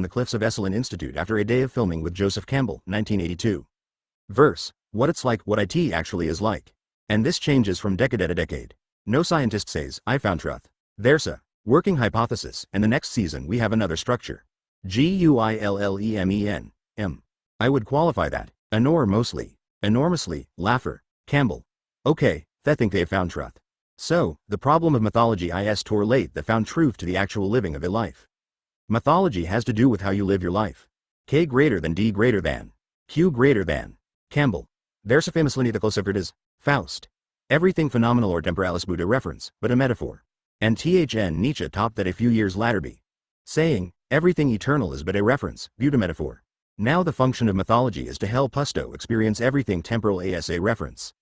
the cliffs of Esalen Institute after a day of filming with Joseph Campbell, 1982. Verse, what it's like, what it actually is like. And this changes from decade to decade. No scientist says, I found truth. There's a working hypothesis, and the next season we have another structure. Guillemen. I would qualify that, enormously, Laffer, Campbell. Okay, they think they've found truth. So, the problem of mythology is to relate that found truth to the actual living of a life. Mythology has to do with how you live your life. K greater than D greater than. Q greater than. Campbell. There's a famous line that close of it is, Faust. Everything phenomenal or temporalis Buddha reference, but a metaphor. And Nietzsche topped that a few years later by saying, everything eternal is but a reference, viewed a metaphor. Now the function of mythology is to help us to experience everything temporal as a reference.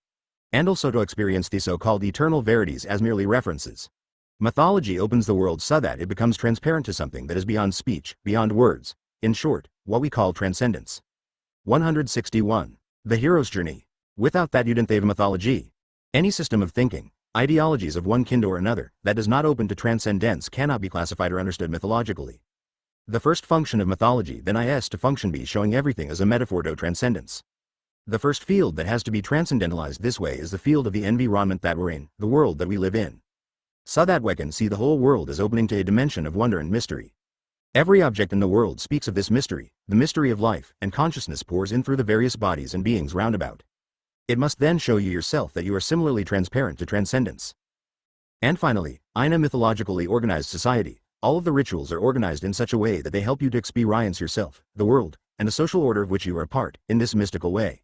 And also to experience the so-called eternal verities as merely references. Mythology opens the world so that it becomes transparent to something that is beyond speech, beyond words, in short, what we call transcendence. 161. The hero's journey. Without that you don't have mythology. Any system of thinking, ideologies of one kind or another, that is not open to transcendence cannot be classified or understood mythologically. The first function of mythology then is to function be showing everything as a metaphor to transcendence. The first field that has to be transcendentalized this way is the field of the environment that we're in, the world that we live in. So that we can see the whole world as opening to a dimension of wonder and mystery. Every object in the world speaks of this mystery, the mystery of life, and consciousness pours in through the various bodies and beings roundabout. It must then show you yourself that you are similarly transparent to transcendence. And finally, in a mythologically organized society, all of the rituals are organized in such a way that they help you to experience yourself, the world, and the social order of which you are a part, in this mystical way.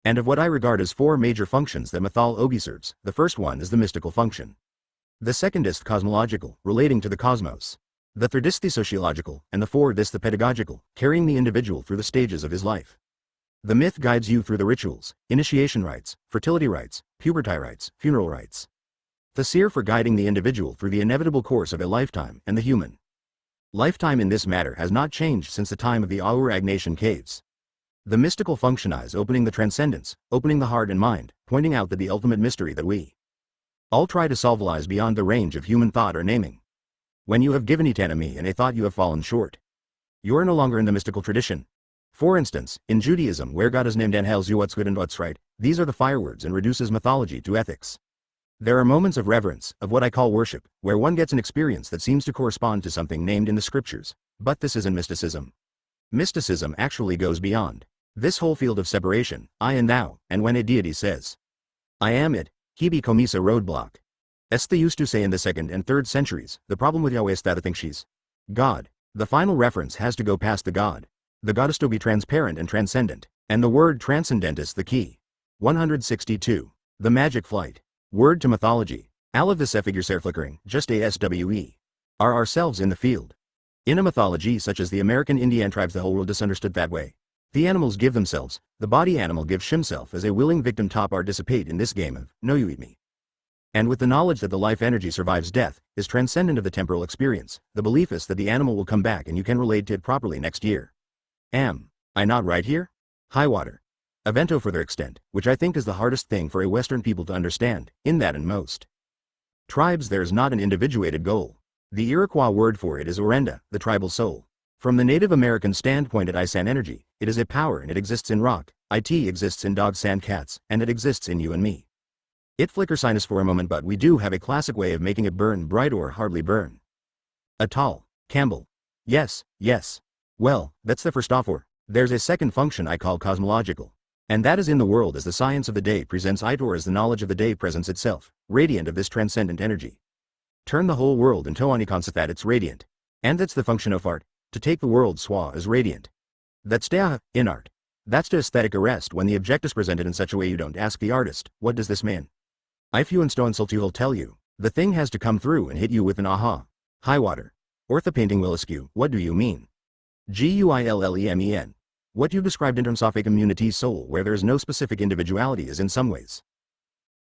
And of what I regard as four major functions that mythology serves, the first one is the mystical function. The second is the cosmological, relating to the cosmos. The third is the sociological, and the fourth is the pedagogical, carrying the individual through the stages of his life. The myth guides you through the rituals, initiation rites, fertility rites, puberty rites, funeral rites. The seer for guiding the individual through the inevitable course of a lifetime, and the human lifetime in this matter has not changed since the time of the Aur-Agnatian caves. The mystical function is opening the transcendence, opening the heart and mind, pointing out that the ultimate mystery that we all try to solve lies beyond the range of human thought or naming. When you have given eternity and a thought you have fallen short. You are no longer in the mystical tradition. For instance, in Judaism where God is named and tells you what's good and what's right, these are the firewords and reduces mythology to ethics. There are moments of reverence, of what I call worship, where one gets an experience that seems to correspond to something named in the scriptures, but this isn't mysticism. Mysticism actually goes beyond this whole field of separation, I and thou, and when a deity says, I am it, he becomes a roadblock. As they used to say in the 2nd and 3rd centuries, the problem with Yahweh is that I think she's God. The final reference has to go past the God. The God is to be transparent and transcendent, and the word transcendent is the key. 162. The magic flight. Word to mythology. All of this figures are flickering, just ASWE. Are ourselves in the field. In a mythology such as the American Indian tribes the whole world is understood that way. The animals give themselves, the body animal gives himself as a willing victim to participate in this game of, no you eat me. And with the knowledge that the life energy survives death, is transcendent of the temporal experience, the belief is that the animal will come back and you can relate to it properly next year. Am I not right here? High water. Evento further extent, which I think is the hardest thing for a Western people to understand, in that in most tribes there is not an individuated goal. The Iroquois word for it is orenda, the tribal soul. From the Native American standpoint it is an energy, it is a power and it exists in rock, it exists in dogs and cats, and it exists in you and me. It flickers sinus for a moment but we do have a classic way of making it burn bright or hardly burn. Atal, Campbell. Yes. Well, that's the first offer. There's a second function I call cosmological. And that is in the world as the science of the day presents it or as the knowledge of the day presents itself, radiant of this transcendent energy. Turn the whole world into any concept that it's radiant. And that's the function of art, to take the world swa as radiant. That's in art. That's the aesthetic arrest when the object is presented in such a way you don't ask the artist, what does this mean? If you insult you will tell you, the thing has to come through and hit you with an aha. High water. Ortho painting will ask you, what do you mean? Guillemen. What you described in terms of a community's soul where there is no specific individuality is in some ways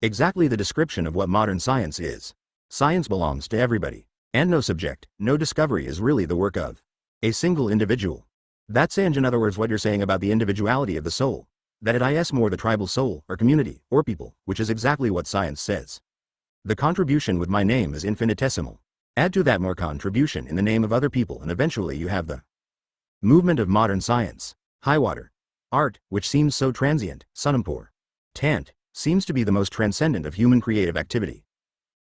exactly the description of what modern science is. Science belongs to everybody, and no subject, no discovery is really the work of a single individual. That's in other words what you're saying about the individuality of the soul, that it is more the tribal soul, or community, or people, which is exactly what science says. The contribution with my name is infinitesimal. Add to that more contribution in the name of other people and eventually you have the Movement of modern science. Highwater. Art, which seems so transient, Sanampur. Tant, seems to be the most transcendent of human creative activity.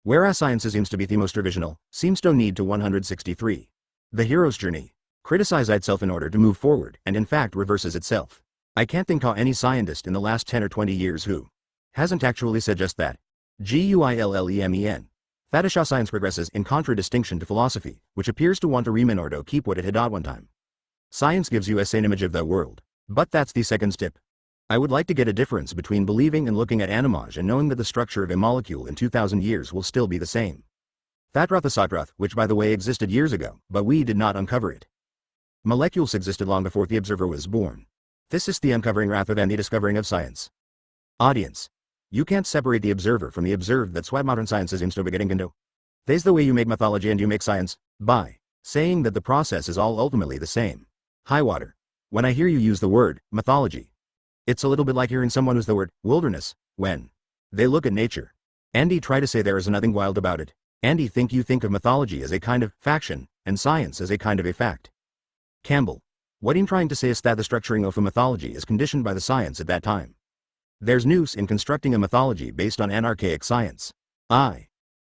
Whereas science seems to be the most revisional, seems to need to 163. The hero's journey. Criticizes itself in order to move forward, and in fact reverses itself. I can't think how any scientist in the last 10 or 20 years who hasn't actually said just that. Guillemen. Fatisha science progresses in contradistinction to philosophy, which appears to want to remain or to keep what it had at one time. Science gives you a sane image of the world. But that's the second step. I would like to get a difference between believing and looking at animage and knowing that the structure of a molecule in 2000 years will still be the same. Thatrathasatrath, which by the way existed years ago, but we did not uncover it. Molecules existed long before the observer was born. This is the uncovering rather than the discovering of science. Audience. You can't separate the observer from the observed. That's why modern science seems to be getting into. There's the way you make mythology and you make science, by saying that the process is all ultimately the same. Highwater. When I hear you use the word mythology, it's a little bit like hearing someone use the word wilderness when they look at nature. Andy try to say there is nothing wild about it. Andy think you think of mythology as a kind of faction and science as a kind of a fact. Campbell. What I'm trying to say is that the structuring of a mythology is conditioned by the science at that time. There's news in constructing a mythology based on an archaic science. I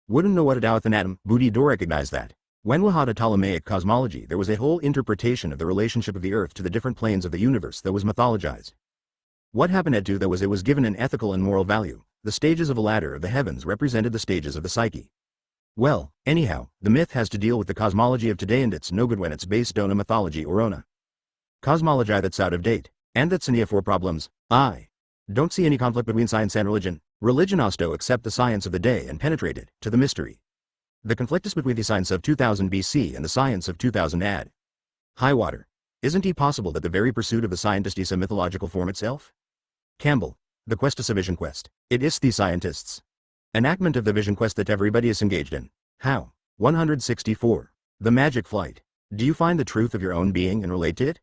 wouldn't know what a Tao with an atom, Buddhi do recognize that. When we had a Ptolemaic cosmology, there was a whole interpretation of the relationship of the earth to the different planes of the universe that was mythologized. What happened at that was it was given an ethical and moral value. The stages of a ladder of the heavens represented the stages of the psyche. Well, anyhow, the myth has to deal with the cosmology of today, and it's no good when it's based on a mythology or on a cosmology that's out of date, and that's an for problems. I don't see any conflict between science and religion. Religion has to accept the science of the day and penetrate it to the mystery. The conflict is between the science of 2000 BC and the science of 2000 AD. Highwater. Isn't it possible that the very pursuit of the scientist is a mythological form itself? Campbell. The quest is a vision quest. It is the scientists' enactment of the vision quest that everybody is engaged in. How? 164. The magic flight. Do you find the truth of your own being and relate to it?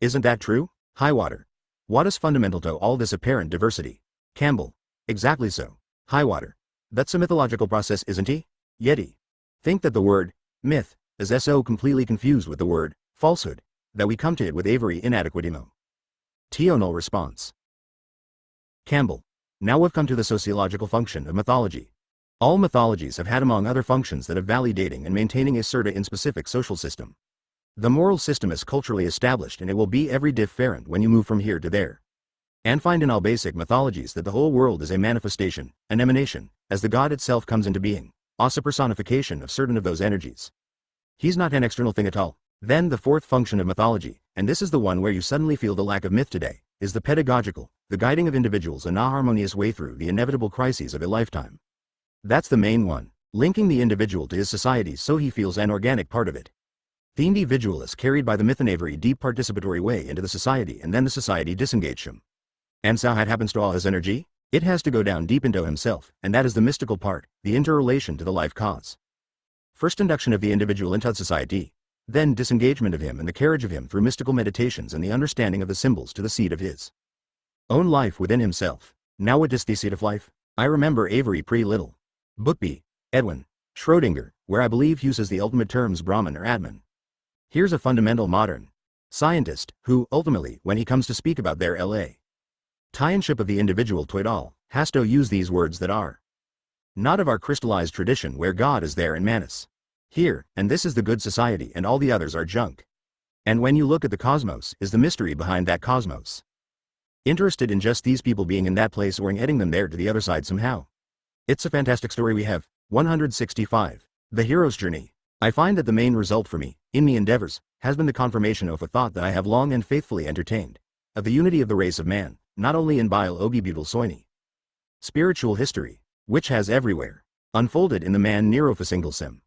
Isn't that true? Highwater. What is fundamental to all this apparent diversity? Campbell. Exactly so. Highwater. That's a mythological process, isn't he? Yeti. Think that the word myth is so completely confused with the word falsehood that we come to it with Avery inadequatimo. Tional response. Campbell. Now we've come to the sociological function of mythology. All mythologies have had among other functions that of validating and maintaining a certain specific social system. The moral system is culturally established, and it will be every different when you move from here to there. And find in all basic mythologies that the whole world is a manifestation, an emanation, as the God itself comes into being, as a personification of certain of those energies. He's not an external thing at all. Then the fourth function of mythology, and this is the one where you suddenly feel the lack of myth today, is the pedagogical, the guiding of individuals in a harmonious way through the inevitable crises of a lifetime. That's the main one, linking the individual to his society so he feels an organic part of it. The individual is carried by the myth in a very deep participatory way into the society, and then the society disengages him. And so what happens to all his energy? It has to go down deep into himself, and that is the mystical part, the interrelation to the life cause. First induction of the individual into society, then disengagement of him and the carriage of him through mystical meditations and the understanding of the symbols to the seed of his own life within himself. Now what is the seed of life? I remember Avery pretty little. Book B. Edwin Schrödinger, where I believe uses the ultimate terms Brahman or Atman. Here's a fundamental modern scientist who, ultimately, when he comes to speak about their L.A. tie-inship of the individual to it all, has to use these words that are not of our crystallized tradition where God is there and man is here, and this is the good society and all the others are junk. And when you look at the cosmos, is the mystery behind that cosmos. Interested in just these people being in that place or in getting them there to the other side somehow. It's a fantastic story we have. 165. The hero's journey. I find that the main result for me, in me endeavors, has been the confirmation of a thought that I have long and faithfully entertained, of the unity of the race of man, not only in biological soini spiritual history, which has everywhere unfolded in the man Nerophysingle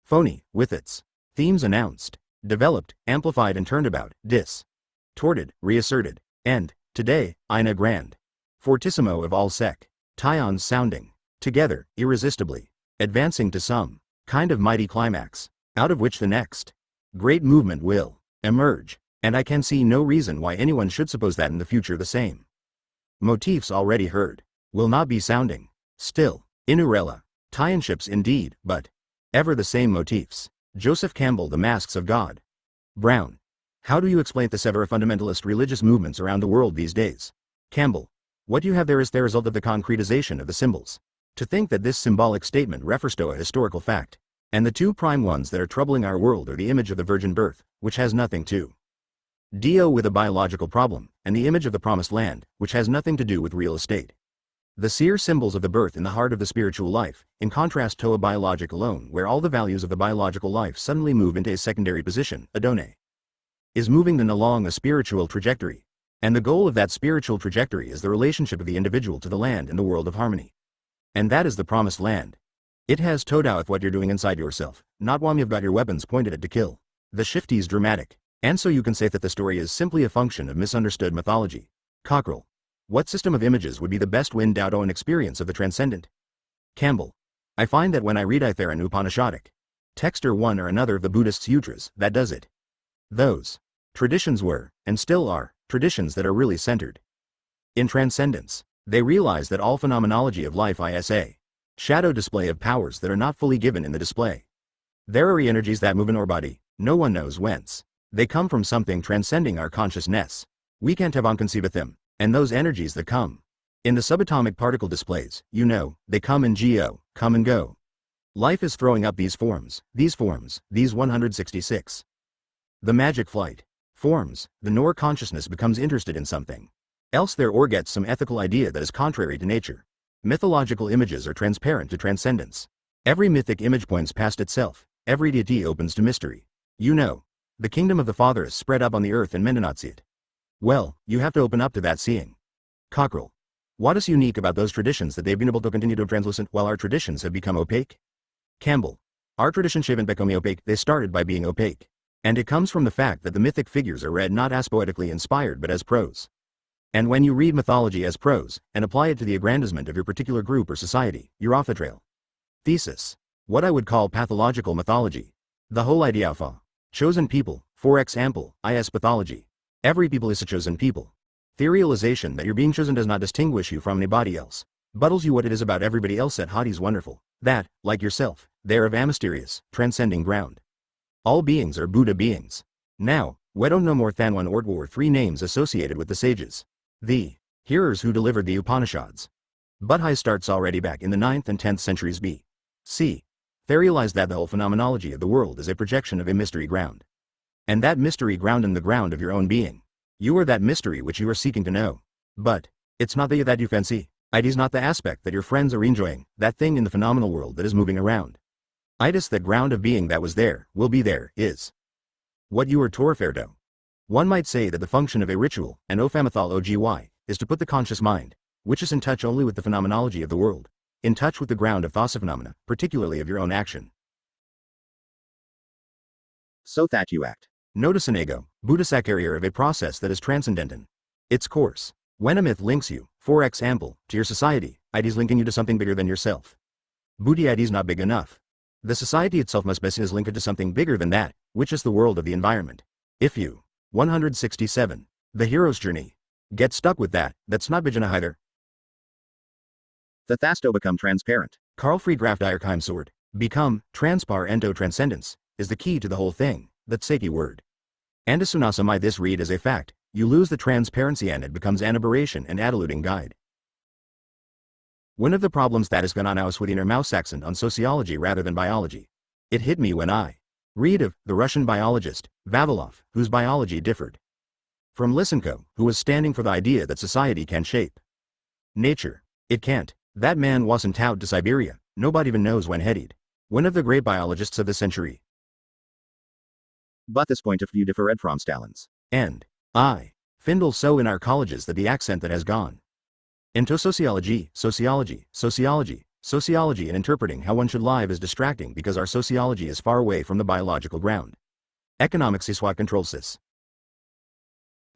phony, with its themes announced, developed, amplified and turned about, distorted, reasserted, and, today, in a grand, fortissimo of all tions sounding, together, irresistibly, advancing to some kind of mighty climax, out of which the next great movement will emerge, and I can see no reason why anyone should suppose that in the future the same motifs already heard will not be sounding, still, inurella, tie-inships indeed, but ever the same motifs. Joseph Campbell, The Masks of God. Brown. How do you explain the several fundamentalist religious movements around the world these days? Campbell. What you have there is the result of the concretization of the symbols. To think that this symbolic statement refers to a historical fact. And the two prime ones that are troubling our world are the image of the virgin birth, which has nothing to do with a biological problem, and the image of the promised land, which has nothing to do with real estate. The seer symbols of the birth in the heart of the spiritual life, in contrast to a biologic alone where all the values of the biological life suddenly move into a secondary position, Adone is moving them along a spiritual trajectory. And the goal of that spiritual trajectory is the relationship of the individual to the land in the world of harmony. And that is the promised land. It has to do with what you're doing inside yourself, not when you've got your weapons pointed at to kill. The shift is dramatic. And so you can say that the story is simply a function of misunderstood mythology. Cockrell. What system of images would be the best wind out an experience of the transcendent? Campbell. I find that when I read either an Upanishadic text or one or another of the Buddhist sutras, that does it. Those traditions were, and still are, traditions that are really centered in transcendence. They realize that all phenomenology of life is a shadow display of powers that are not fully given in the display. There are energies that move in our body, no one knows whence. They come from something transcending our consciousness. We can't have unconceived them, and those energies that come in the subatomic particle displays, they come and come and go. Life is throwing up these 166. The magic flight forms, the nor consciousness becomes interested in something else there or gets some ethical idea that is contrary to nature. Mythological images are transparent to transcendence. Every mythic image points past itself, every deity opens to mystery. The kingdom of the Father is spread up on the earth and men do not see it. Well, you have to open up to that seeing. Cockrell. What is unique about those traditions that they've been able to continue to translucent while our traditions have become opaque? Campbell. Our traditions haven't become opaque, they started by being opaque. And it comes from the fact that the mythic figures are read not as poetically inspired but as prose. And when you read mythology as prose, and apply it to the aggrandizement of your particular group or society, you're off the trail. Thesis. What I would call pathological mythology. The whole idea of a chosen people, for example, is pathology. Every people is a chosen people. The realization that you're being chosen does not distinguish you from anybody else, but tells you what it is about everybody else that is wonderful, that, like yourself, they're of a mysterious, transcending ground. All beings are Buddha beings. Now, we don't know more than one or three names associated with the sages. The hearers who delivered the Upanishads. Buddha starts already back in the 9th and 10th centuries B.C. They realized that the whole phenomenology of the world is a projection of a mystery ground. And that mystery ground in the ground of your own being. You are that mystery which you are seeking to know. But it's not that you fancy. It is not the aspect that your friends are enjoying, that thing in the phenomenal world that is moving around. It is that ground of being that was there, will be there, is what you are torferdo. One might say that the function of a ritual, an ophamythology, is to put the conscious mind, which is in touch only with the phenomenology of the world, in touch with the ground of phenomena, particularly of your own action. So that you act. Notice an ego, Buddha carrier of a process that is transcendent in its course. When a myth links you, for example, to your society, it is linking you to something bigger than yourself. Buddha is not big enough. The society itself must be linked to something bigger than that, which is the world of the environment. If you, 167, the hero's journey, get stuck with that, that's not Bijana either. The Thasto become transparent. Carl Friedrich Dierkheim sword, become, transparento transcendence, is the key to the whole thing, that Seki word. And as soon as this read as a fact, you lose the transparency and it becomes an aberration and aduluding guide. One of the problems that has gone on with inner mouse accent on sociology rather than biology. It hit me when I read of the Russian biologist, Vavilov, whose biology differed from Lysenko, who was standing for the idea that society can shape nature. It can't. That man wasn't out to Siberia, nobody even knows when headed. One of the great biologists of the century. But this point of view differed from Stalin's. And I findle so in our colleges that the accent that has gone into sociology, and interpreting how one should live is distracting because our sociology is far away from the biological ground. Economics is what controls this.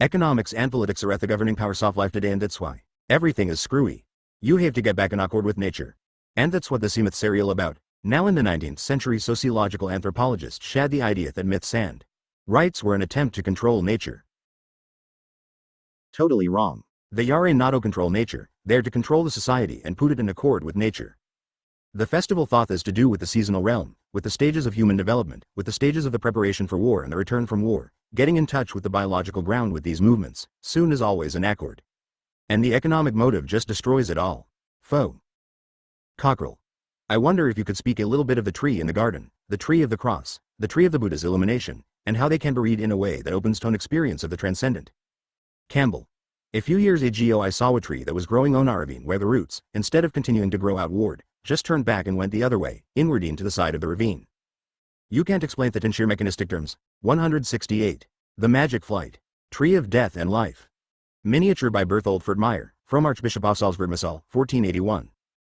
Economics and politics are at the governing powers of life today, and that's why everything is screwy. You have to get back in accord with nature. And that's what the myth serial about. Now in the 19th century, sociological anthropologists shed the idea that myths and rites were an attempt to control nature. Totally wrong. They are not to control nature, they are to control the society and put it in accord with nature. The festival thought is to do with the seasonal realm, with the stages of human development, with the stages of the preparation for war and the return from war, Getting in touch with the biological ground with these movements, soon is always an accord. And the economic motive just destroys it all. Foe. Cockerel. I wonder if you could speak a little bit of the tree in the garden, the tree of the cross, the tree of the Buddha's illumination, and how they can be read in a way that opens to an experience of the transcendent. Campbell. A few years ago I saw a tree that was growing on a ravine where the roots, instead of continuing to grow outward, just turned back and went the other way, inward into the side of the ravine. You can't explain that in sheer mechanistic terms. 168. The Magic Flight. Tree of Death and Life. Miniature by Berthold Furtmeyer, from Archbishop of Salzburg Missal, 1481.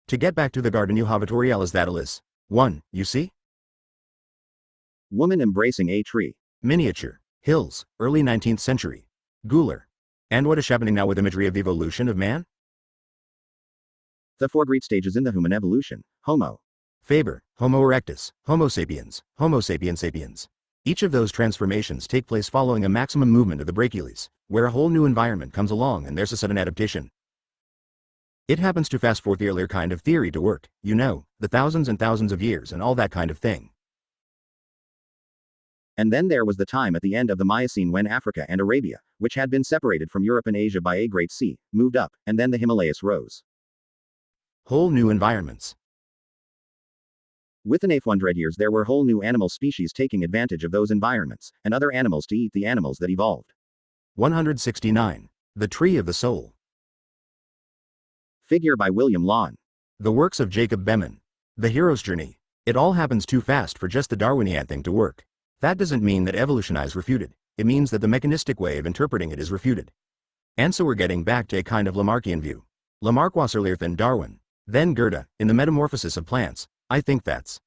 To get back to the garden you have a tutorial that is. 1. You see? Woman embracing a tree. Miniature. Hills, early 19th century. Guler. And what is happening now with imagery of the evolution of man? The 4 great stages in the human evolution. Homo. Faber, Homo erectus, Homo sapiens sapiens. Each of those transformations take place following a maximum movement of the brachialis, where a whole new environment comes along and there's a sudden adaptation. It happens too fast for the earlier kind of theory to work, you know, the thousands and thousands of years and all that kind of thing. And then there was the time at the end of the Miocene when Africa and Arabia, which had been separated from Europe and Asia by a great sea, moved up, and then the Himalayas rose. Whole new environments. Within 800 years there were whole new animal species taking advantage of those environments, and other animals to eat the animals that evolved. 169. The Tree of the Soul. Figure by William Lawn. The works of Jacob Behmen. The Hero's Journey. It all happens too fast for just the Darwinian thing to work. That doesn't mean that evolution is refuted, it means that the mechanistic way of interpreting it is refuted. And so we're getting back to a kind of Lamarckian view. Lamarck was earlier than Darwin. Then Goethe, in the Metamorphosis of Plants, I think that's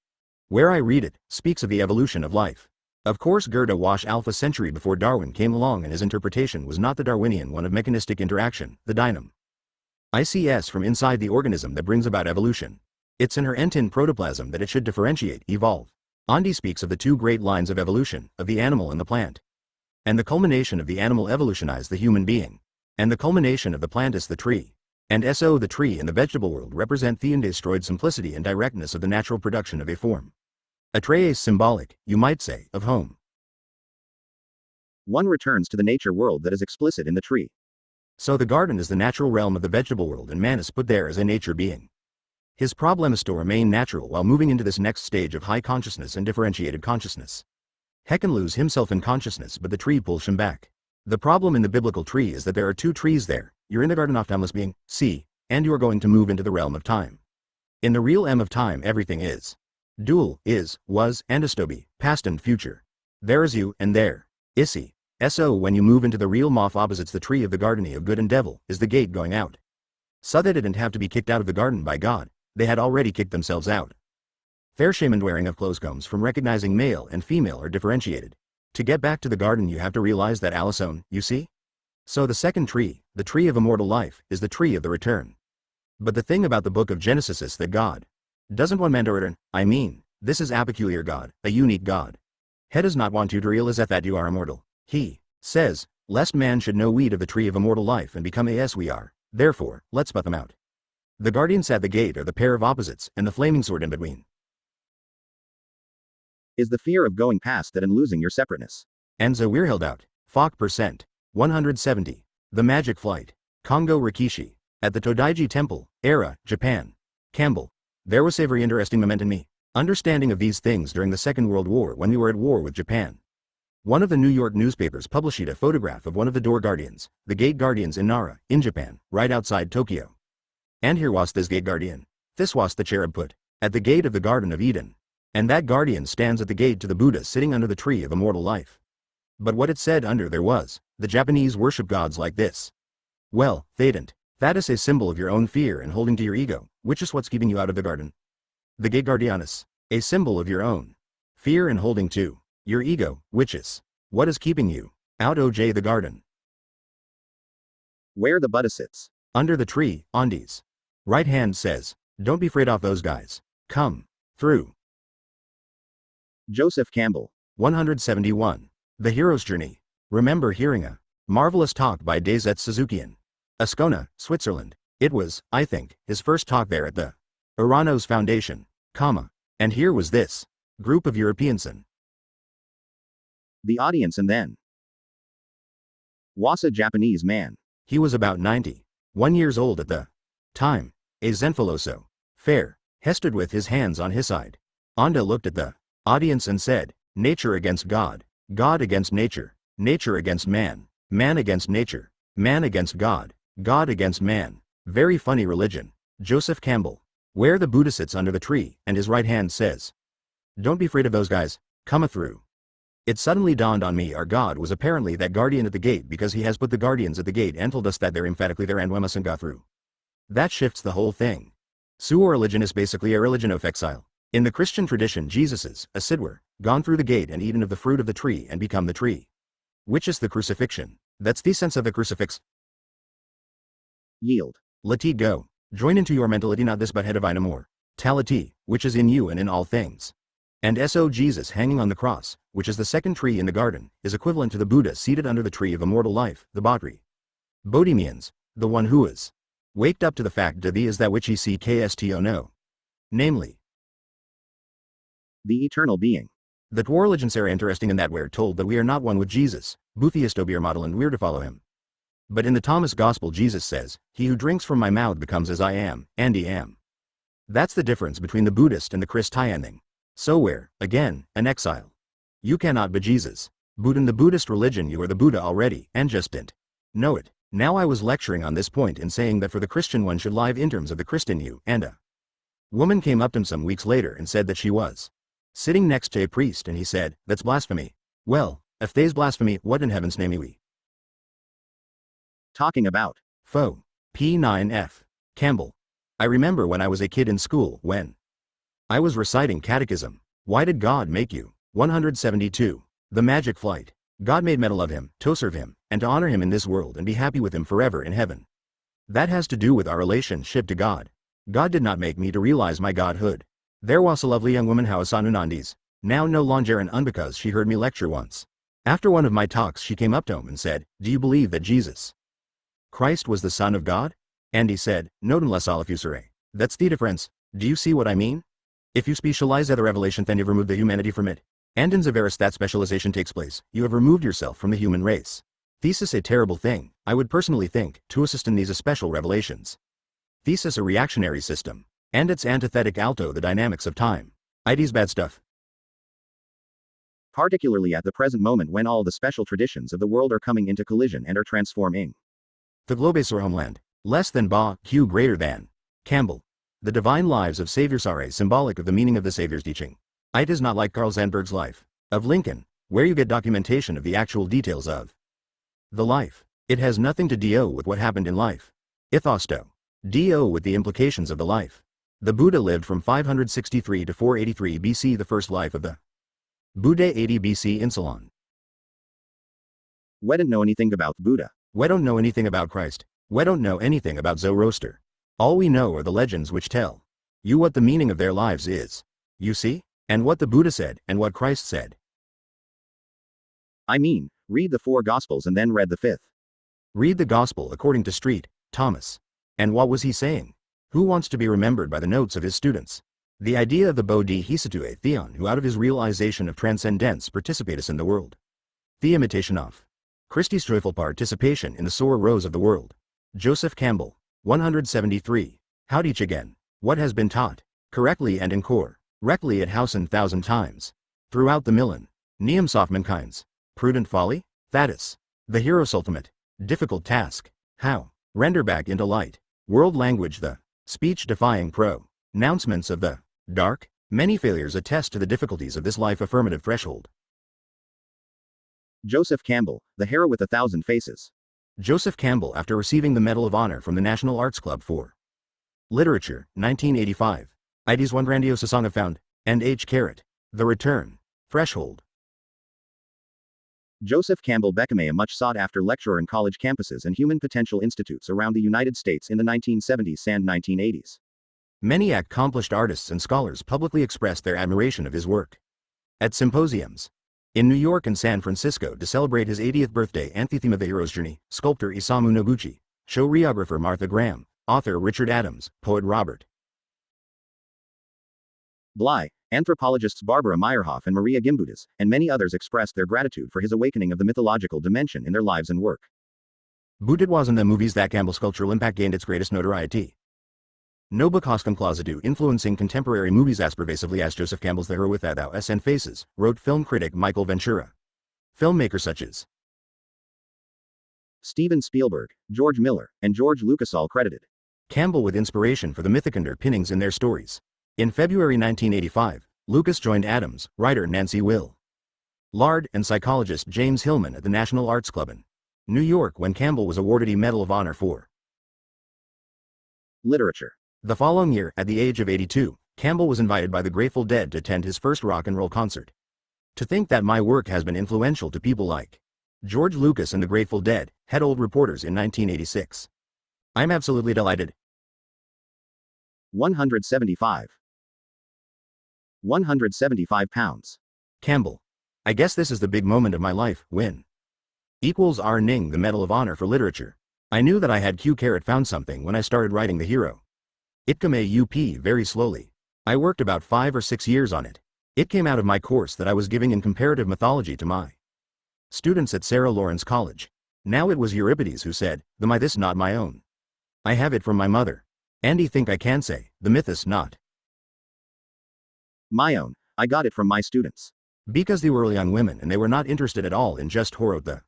where I read it, speaks of the evolution of life. Of course Goethe was alpha century before Darwin came along and his interpretation was not the Darwinian one of mechanistic interaction, the dynam. ICS from inside the organism that brings about evolution. It's inherent in protoplasm that it should differentiate, evolve. Andy speaks of the 2 great lines of evolution, of the animal and the plant. And the culmination of the animal evolutionized the human being. And the culmination of the plant is the tree. And so the tree and the vegetable world represent the undestroyed simplicity and directness of the natural production of a form. A tray is symbolic, you might say, of home. One returns to the nature world that is explicit in the tree. So the garden is the natural realm of the vegetable world and man is put there as a nature being. His problem is to remain natural while moving into this next stage of high consciousness and differentiated consciousness. He can lose himself in consciousness but the tree pulls him back. The problem in the biblical tree is that there are 2 trees there, you're in the garden of timeless being, see, and you are going to move into the realm of time. In the real M of time everything is. Dual, is, was, and istobe, past and future. There is you, and there. Isi. So when you move into the real moth opposites the tree of the garden of good and devil, is the gate going out. So they didn't have to be kicked out of the garden by God. They had already kicked themselves out. Fair shaman wearing of clothes comes from recognizing male and female are differentiated. To get back to the garden you have to realize that Alison, you see? So the second tree, the tree of immortal life, is the tree of the return. But the thing about the book of Genesis is that God doesn't want man to return, I mean, this is a peculiar God, a unique God. He does not want you to realize that you are immortal. He says, lest man should know weed of the tree of immortal life and become as we are, therefore, let's put them out. The guardians at the gate are the pair of opposites, and the flaming sword in between. Is the fear of going past that and losing your separateness. Enzo Weirhildout, Fok percent. 170. The Magic Flight. Kongo Rikishi. At the Todaiji Temple, Era, Japan. Campbell. There was a very interesting moment in me. Understanding of these things during the Second World War when we were at war with Japan. One of the New York newspapers published a photograph of one of the door guardians, the gate guardians in Nara, in Japan, right outside Tokyo. And here was this gate guardian. This was the cherub put at the gate of the Garden of Eden. And that guardian stands at the gate to the Buddha sitting under the tree of immortal life. But what it said under there was, the Japanese worship gods like this. Well, they didn't. That is a symbol of your own fear and holding to your ego, which is what's keeping you out of the garden. The gate guardianus, a symbol of your own fear and holding to your ego, which is what is keeping you out of the garden. Where the Buddha sits. Under the tree, Andes. Right hand says, don't be afraid of those guys. Come through. Joseph Campbell. 171. The Hero's Journey. Remember hearing a marvelous talk by Dazet Suzukian. Ascona, Switzerland. It was, I think, his first talk there at the Uranos Foundation, and here was this group of Europeans and the audience and then Was a Japanese man. He was about 91 years old at the time. A Zenfaloso. Fair. He with his hands on his side. Anda looked at the audience and said, nature against God, God against nature, nature against man, man against nature, man against God, God against man. Very funny religion. Joseph Campbell. Where the Buddha sits under the tree, and his right hand says, don't be afraid of those guys, come through. It suddenly dawned on me our God was apparently that guardian at the gate because he has put the guardians at the gate and told us that they're emphatically there and we mustn't go through. That shifts the whole thing. Suo religion is basically a religion of exile. In the Christian tradition Jesus is, a Sidwar, gone through the gate and eaten of the fruit of the tree and become the tree. Which is the crucifixion. That's the sense of the crucifix. Yield. Lati go. Join into your mentality not this but head of I no more. Talati, which is in you and in all things. And so Jesus hanging on the cross, which is the second tree in the garden, is equivalent to the Buddha seated under the tree of immortal life, the Bodhi. Bodhi means, the one who is waked up to the fact that he is that which he seeks no. Namely, the eternal being. The Dwar religions are interesting in that we're told that we are not one with Jesus, Butheistobier model and we're to follow him. But in the Thomas Gospel Jesus says, he who drinks from my mouth becomes as I am, and he am. That's the difference between the Buddhist and the Christian thing. So we're, again, an exile. You cannot be Jesus. But in the Buddhist religion you are the Buddha already, and just didn't know it. Now I was lecturing on this point in saying that for the Christian one should live in terms of the Christian you, and a woman came up to him some weeks later and said that she was sitting next to a priest and he said, that's blasphemy. Well, if they's blasphemy, what in heaven's name are we talking about? Foe. P9F. Campbell. I remember when I was a kid in school when I was reciting catechism. Why did God make you? 172. The magic flight. God made men to love him, to serve him, and to honor him in this world and be happy with him forever in heaven. That has to do with our relationship to God. God did not make me to realize my godhood. There was a lovely young woman house on Unandis, now no longer an because she heard me lecture once. After one of my talks she came up to him and said, do you believe that Jesus Christ was the Son of God? And he said, no unless all of you sere. That's the difference. Do you see what I mean? If you specialize the revelation then you've removed the humanity from it. And in Zavaris that specialization takes place, you have removed yourself from the human race. Thesis a terrible thing, I would personally think, to assist in these special revelations. Thesis a reactionary system. And it's antithetic alto the dynamics of time. It's bad stuff. Particularly at the present moment when all the special traditions of the world are coming into collision and are transforming the globes or homeland. Less than Ba, Q greater than. Campbell. The divine lives of Saviors are symbolic of the meaning of the Savior's teaching. It is not like Carl Sandburg's life of Lincoln, where you get documentation of the actual details of the life. It has nothing to do with what happened in life. Ithosto. Do with the implications of the life. The Buddha lived from 563 to 483 BC. The first life of the Buddha 80 BC in Ceylon. We don't know anything about Buddha. We don't know anything about Christ. We don't know anything about Zoroaster. All we know are the legends which tell you what the meaning of their lives is. You see? And what the Buddha said, and what Christ said. I mean, read the 4 Gospels and then read the 5th. Read the Gospel according to Street, Thomas. And what was he saying? Who wants to be remembered by the notes of his students? The idea of the Bodhisattva Theon who out of his realization of transcendence participates in the world. The imitation of Christ's joyful participation in the sore rose of the world. Joseph Campbell. 173. How teach again? What has been taught, correctly and in core, rectly at house and thousand times, throughout the millen, neums of mankind's, prudent folly? That is, the hero's ultimate, difficult task. How? Render back into light, world language the speech-defying announcements of the dark. Many failures attest to the difficulties of this life affirmative threshold. Joseph Campbell, the hero with 1,000 faces. Joseph Campbell after receiving the Medal of Honor from the National Arts Club for Literature, 1985. It's one grandiose song of found, and H. Carrot. The Return. Threshold. Joseph Campbell became a much sought-after lecturer in college campuses and human potential institutes around the United States in the 1970s and 1980s. Many accomplished artists and scholars publicly expressed their admiration of his work at symposiums in New York and San Francisco to celebrate his 80th birthday. Antitheme of the hero's journey, sculptor Isamu Noguchi, choreographer Martha Graham, author Richard Adams, poet Robert Bly, anthropologists Barbara Meyerhoff and Maria Gimbutas, and many others expressed their gratitude for his awakening of the mythological dimension in their lives and work. But it was in the movies that Campbell's cultural impact gained its greatest notoriety. No book has come close to influencing contemporary movies as pervasively as Joseph Campbell's The Hero with Thous and Faces, wrote film critic Michael Ventura. Filmmakers such as Steven Spielberg, George Miller, and George Lucas all credited Campbell with inspiration for the mythic underpinnings in their stories. In February 1985, Lucas joined Adams, writer Nancy Willard, and psychologist James Hillman at the National Arts Club in New York when Campbell was awarded a Medal of Honor for literature. The following year, at the age of 82, Campbell was invited by the Grateful Dead to attend his first rock and roll concert. To think that my work has been influential to people like George Lucas and the Grateful Dead, had old reporters in 1986. I'm absolutely delighted. 175 pounds. Campbell. I guess this is the big moment of my life, win. Equals earning the Medal of Honor for literature. I knew that I had found something when I started writing The Hero. It came up very slowly. I worked about 5 or 6 years on it. It came out of my course that I was giving in comparative mythology to my students at Sarah Lawrence College. Now it was Euripides who said, "The myth is not my own. I have it from my mother. And think I can say, the myth is not my own. I got it from my students." Because they were early young women and they were not interested at all in just horror the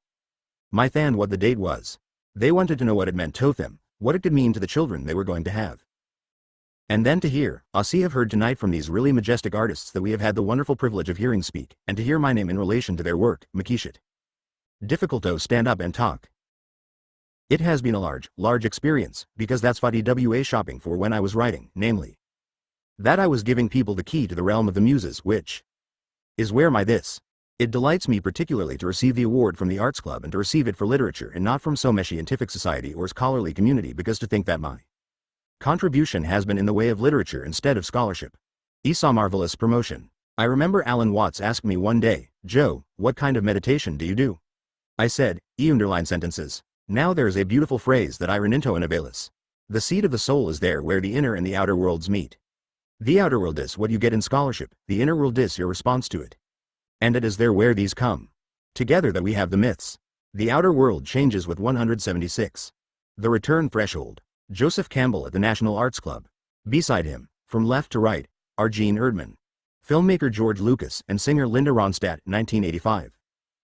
myth and what the date was. They wanted to know what it meant to them, what it could mean to the children they were going to have. And then to hear, as we have heard tonight from these really majestic artists that we have had the wonderful privilege of hearing speak, and to hear my name in relation to their work, makes it difficult to stand up and talk. It has been a large experience, because that's what I was shopping for when I was writing, namely, that I was giving people the key to the realm of the muses, which is where it delights me particularly to receive the award from the Arts Club and to receive it for literature and not from some scientific society or scholarly community, because to think that my contribution has been in the way of literature instead of scholarship is a marvelous promotion. I remember Alan Watts asked me one day, "Joe, what kind of meditation do you do?" I said, underline sentences. Now there's a beautiful phrase that I run into in Avalis. The seat of the soul is there where the inner and the outer worlds meet. The outer world is what you get in scholarship, the inner world is your response to it. And it is there where these come together that we have the myths. The outer world changes with 176. The Return Threshold. Joseph Campbell at the National Arts Club. Beside him, from left to right, are Gene Erdman, filmmaker George Lucas, and singer Linda Ronstadt, 1985.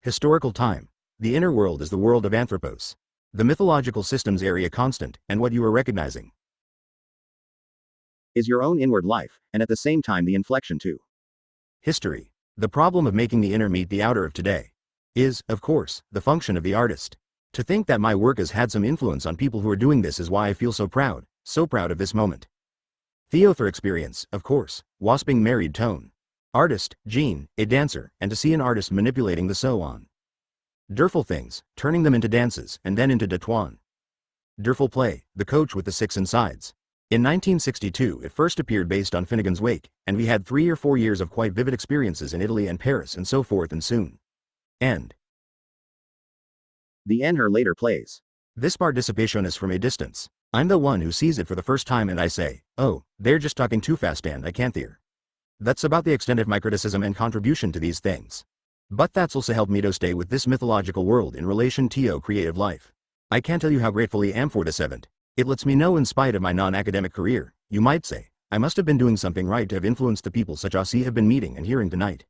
Historical time. The inner world is the world of Anthropos. The mythological system's area constant, and what you are recognizing is your own inward life, and at the same time the inflection to history. The problem of making the inner meet the outer of today is, of course, the function of the artist. To think that my work has had some influence on people who are doing this is why I feel so proud of this moment. Theothor experience, of course, wasping married tone. Artist, Gene, a dancer, and to see an artist manipulating the so on Durful things, turning them into dances, and then into Datuan. Durful play, The Coach with the Six Insides. In 1962 it first appeared based on Finnegan's Wake, and we had 3 or 4 years of quite vivid experiences in Italy and Paris and so forth, and soon. And the N her later plays. This participation is from a distance. I'm the one who sees it for the first time and I say, "Oh, they're just talking too fast and I can't hear." That's about the extent of my criticism and contribution to these things. But that's also helped me to stay with this mythological world in relation to creative life. I can't tell you how grateful I am for this event. It lets me know, in spite of my non-academic career, you might say, I must have been doing something right to have influenced the people such as you have been meeting and hearing tonight.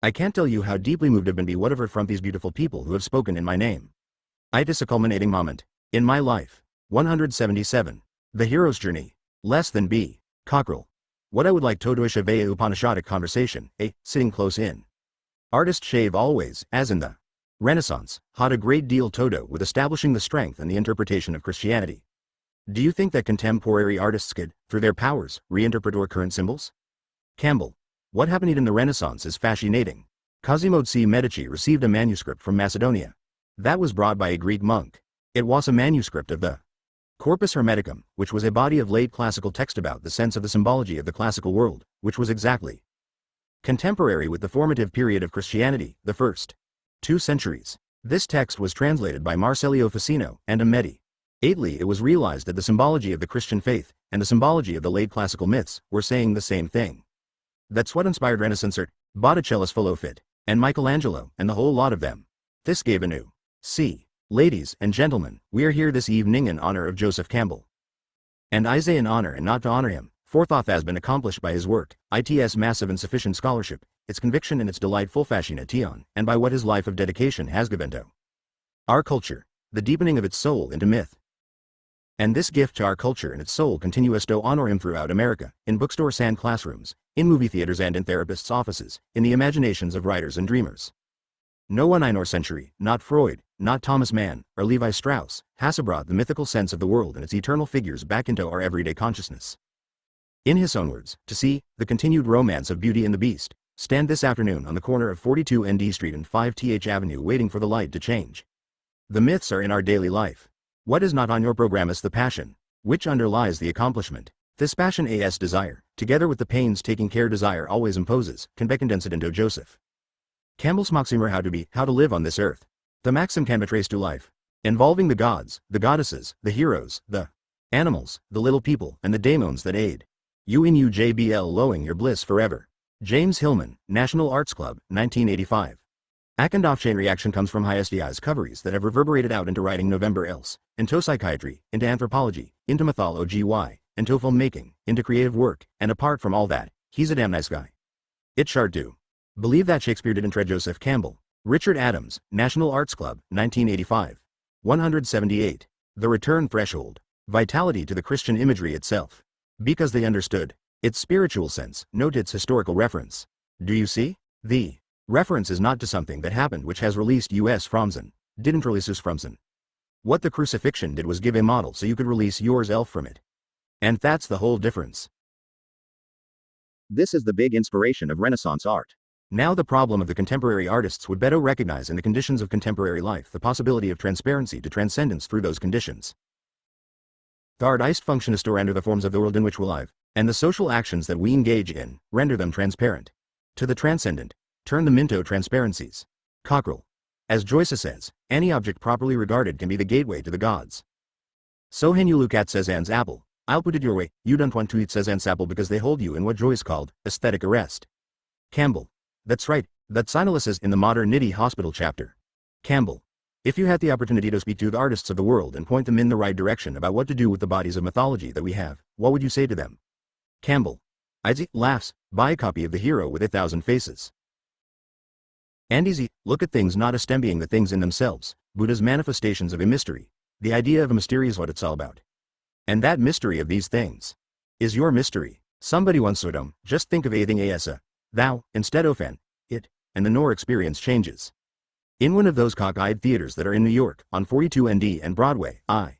I can't tell you how deeply moved I've been by whatever from these beautiful people who have spoken in my name. It is a culminating moment in my life. 177. The Hero's Journey. Less than B. Cockrell. What I would like to is a Upanishadic conversation, sitting close in. Artists shave always, as in the Renaissance, had a great deal to do with establishing the strength and the interpretation of Christianity. Do you think that contemporary artists could, through their powers, reinterpret our current symbols? Campbell. What happened in the Renaissance is fascinating. Cosimo de' Medici received a manuscript from Macedonia. That was brought by a Greek monk. It was a manuscript of the Corpus Hermeticum, which was a body of late classical text about the sense of the symbology of the classical world, which was exactly contemporary with the formative period of Christianity, the first 2 centuries. This text was translated by Marsilio Ficino and Amedi. It was realized that the symbology of the Christian faith and the symbology of the late classical myths were saying the same thing. That's what inspired Renaissance art, Botticelli's Philofit, and Michelangelo, and the whole lot of them. This gave a new Ladies and gentlemen, we are here this evening in honor of Joseph Campbell. And I say in honor and not to honor him. Forethought has been accomplished by his work, its massive and sufficient scholarship, its conviction and its delightful fascination, and by what his life of dedication has given to our culture, the deepening of its soul into myth. And this gift to our culture and its soul continues to honor him throughout America, in bookstores and classrooms, in movie theaters and in therapists' offices, in the imaginations of writers and dreamers. No one nor century, not Freud, not Thomas Mann, or Levi Strauss, has brought the mythical sense of the world and its eternal figures back into our everyday consciousness. In his own words, to see the continued romance of Beauty and the Beast, stand this afternoon on the corner of 42 ND Street and 5th Avenue waiting for the light to change. The myths are in our daily life. What is not on your program is the passion, which underlies the accomplishment. This passion as desire, together with the pains-taking care desire always imposes, can be condensed into Joseph Campbell's maxim how to live on this earth. The maxim can be traced to life, involving the gods, the goddesses, the heroes, the animals, the little people, and the daemons that aid you in UJBL lowing your bliss forever. James Hillman, National Arts Club, 1985. And off-chain reaction comes from HSDI's coveries that have reverberated out into writing November else, into psychiatry, into anthropology, into mythology, into filmmaking, into creative work, and apart from all that, he's a damn nice guy. It sure do. Believe that Shakespeare didn't tread Joseph Campbell. Richard Adams, National Arts Club, 1985. 178. The Return Threshold. Vitality to the Christian imagery itself. Because they understood its spiritual sense, note its historical reference. Do you see? The reference is not to something that happened which has released us fromsen, didn't release us fromsen. What the crucifixion did was give a model so you could release yours elf from it. And that's the whole difference. This is the big inspiration of Renaissance art. Now the problem of the contemporary artists would better recognize in the conditions of contemporary life the possibility of transparency to transcendence through those conditions. The artist functions to render the forms of the world in which we live, and the social actions that we engage in, render them transparent. To the transcendent, turn them into transparencies. Cockrell. As Joyce says, any object properly regarded can be the gateway to the gods. So when you look at Cézanne's apple, I'll put it your way, you don't want to eat Cézanne's apple because they hold you in what Joyce called aesthetic arrest. Campbell. That's right, that's Silas in the Modern Nitty Hospital chapter. Campbell. If you had the opportunity to speak to the artists of the world and point them in the right direction about what to do with the bodies of mythology that we have, what would you say to them? Campbell. I'd laughs, buy a copy of The Hero with 1,000 Faces. And easy, look at things not as them being the things in themselves, Buddha's manifestations of a mystery. The idea of a mystery is what it's all about. And that mystery of these things is your mystery. Somebody once said just think of a thing as a thou, instead of an it, and the nor experience changes. In one of those cockeyed theaters that are in New York, on 42 ND and Broadway, I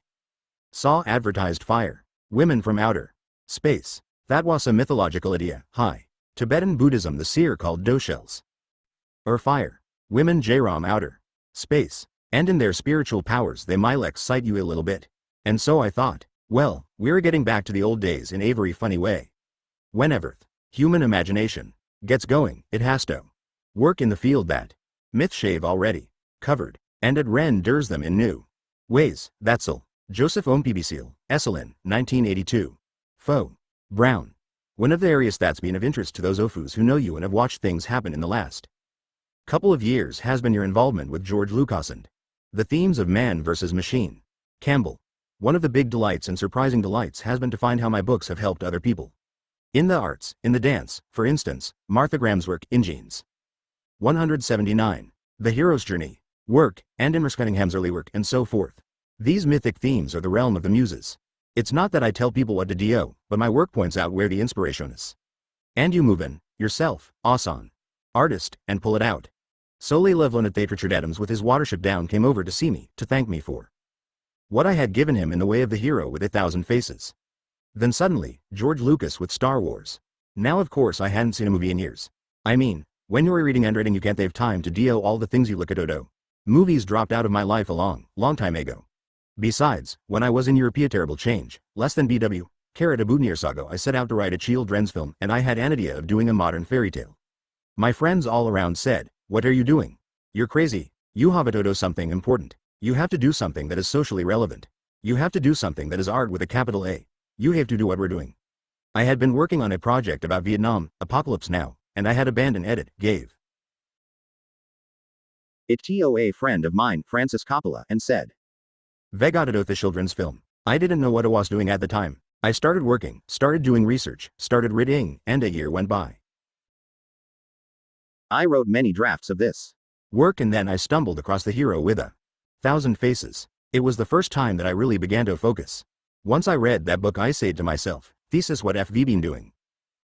saw advertised fire, women from outer space. That was a mythological idea. Hi. Tibetan Buddhism the seer called doshells. Or fire. Women Jairam outer space. And in their spiritual powers they might excite you a little bit. And so I thought, well, we're getting back to the old days in a very funny way. Whenever human imagination gets going, it has to work in the field that myth shave already covered, and it renders them in new ways. That's all. Joseph Ompbcl, Esselin, 1982. Foe. Brown. One of the areas that's been of interest to those Ofus who know you and have watched things happen in the last couple of years has been your involvement with George Lucas and the themes of man versus machine. Campbell. One of the big delights and surprising delights has been to find how my books have helped other people. In the arts, in the dance, for instance, Martha Graham's work in Jeans. 179. The Hero's Journey, work, and in Merce Cunningham's early work, and so forth. These mythic themes are the realm of the muses. It's not that I tell people what to do, but my work points out where the inspiration is. And you move in, yourself, awesome artist, and pull it out. Solely Levlin at Richard Adams with his Watership Down came over to see me, to thank me for what I had given him in the way of The Hero with 1,000 Faces. Then suddenly, George Lucas with Star Wars. Now of course I hadn't seen a movie in years. I mean, when you're reading and writing you can't have time to do all the things you look at Odo. Movies dropped out of my life a long time ago. Besides, when I was in Europe a terrible change, less than BW, Carrot Abudnir Sago I set out to write a children's film and I had an idea of doing a modern fairy tale. My friends all around said, what are you doing? You're crazy. You have to do something important. You have to do something that is socially relevant. You have to do something that is art with a capital A. You have to do what we're doing. I had been working on a project about Vietnam, Apocalypse Now, and I had abandoned edit, gave A friend of mine, Francis Coppola, and said, Vegadado the children's film. I didn't know what I was doing at the time. I started working, started doing research, started reading, and a year went by. I wrote many drafts of this work and then I stumbled across The Hero with a Thousand Faces. It was the first time that I really began to focus. Once I read that book I said to myself, thesis what FV been doing?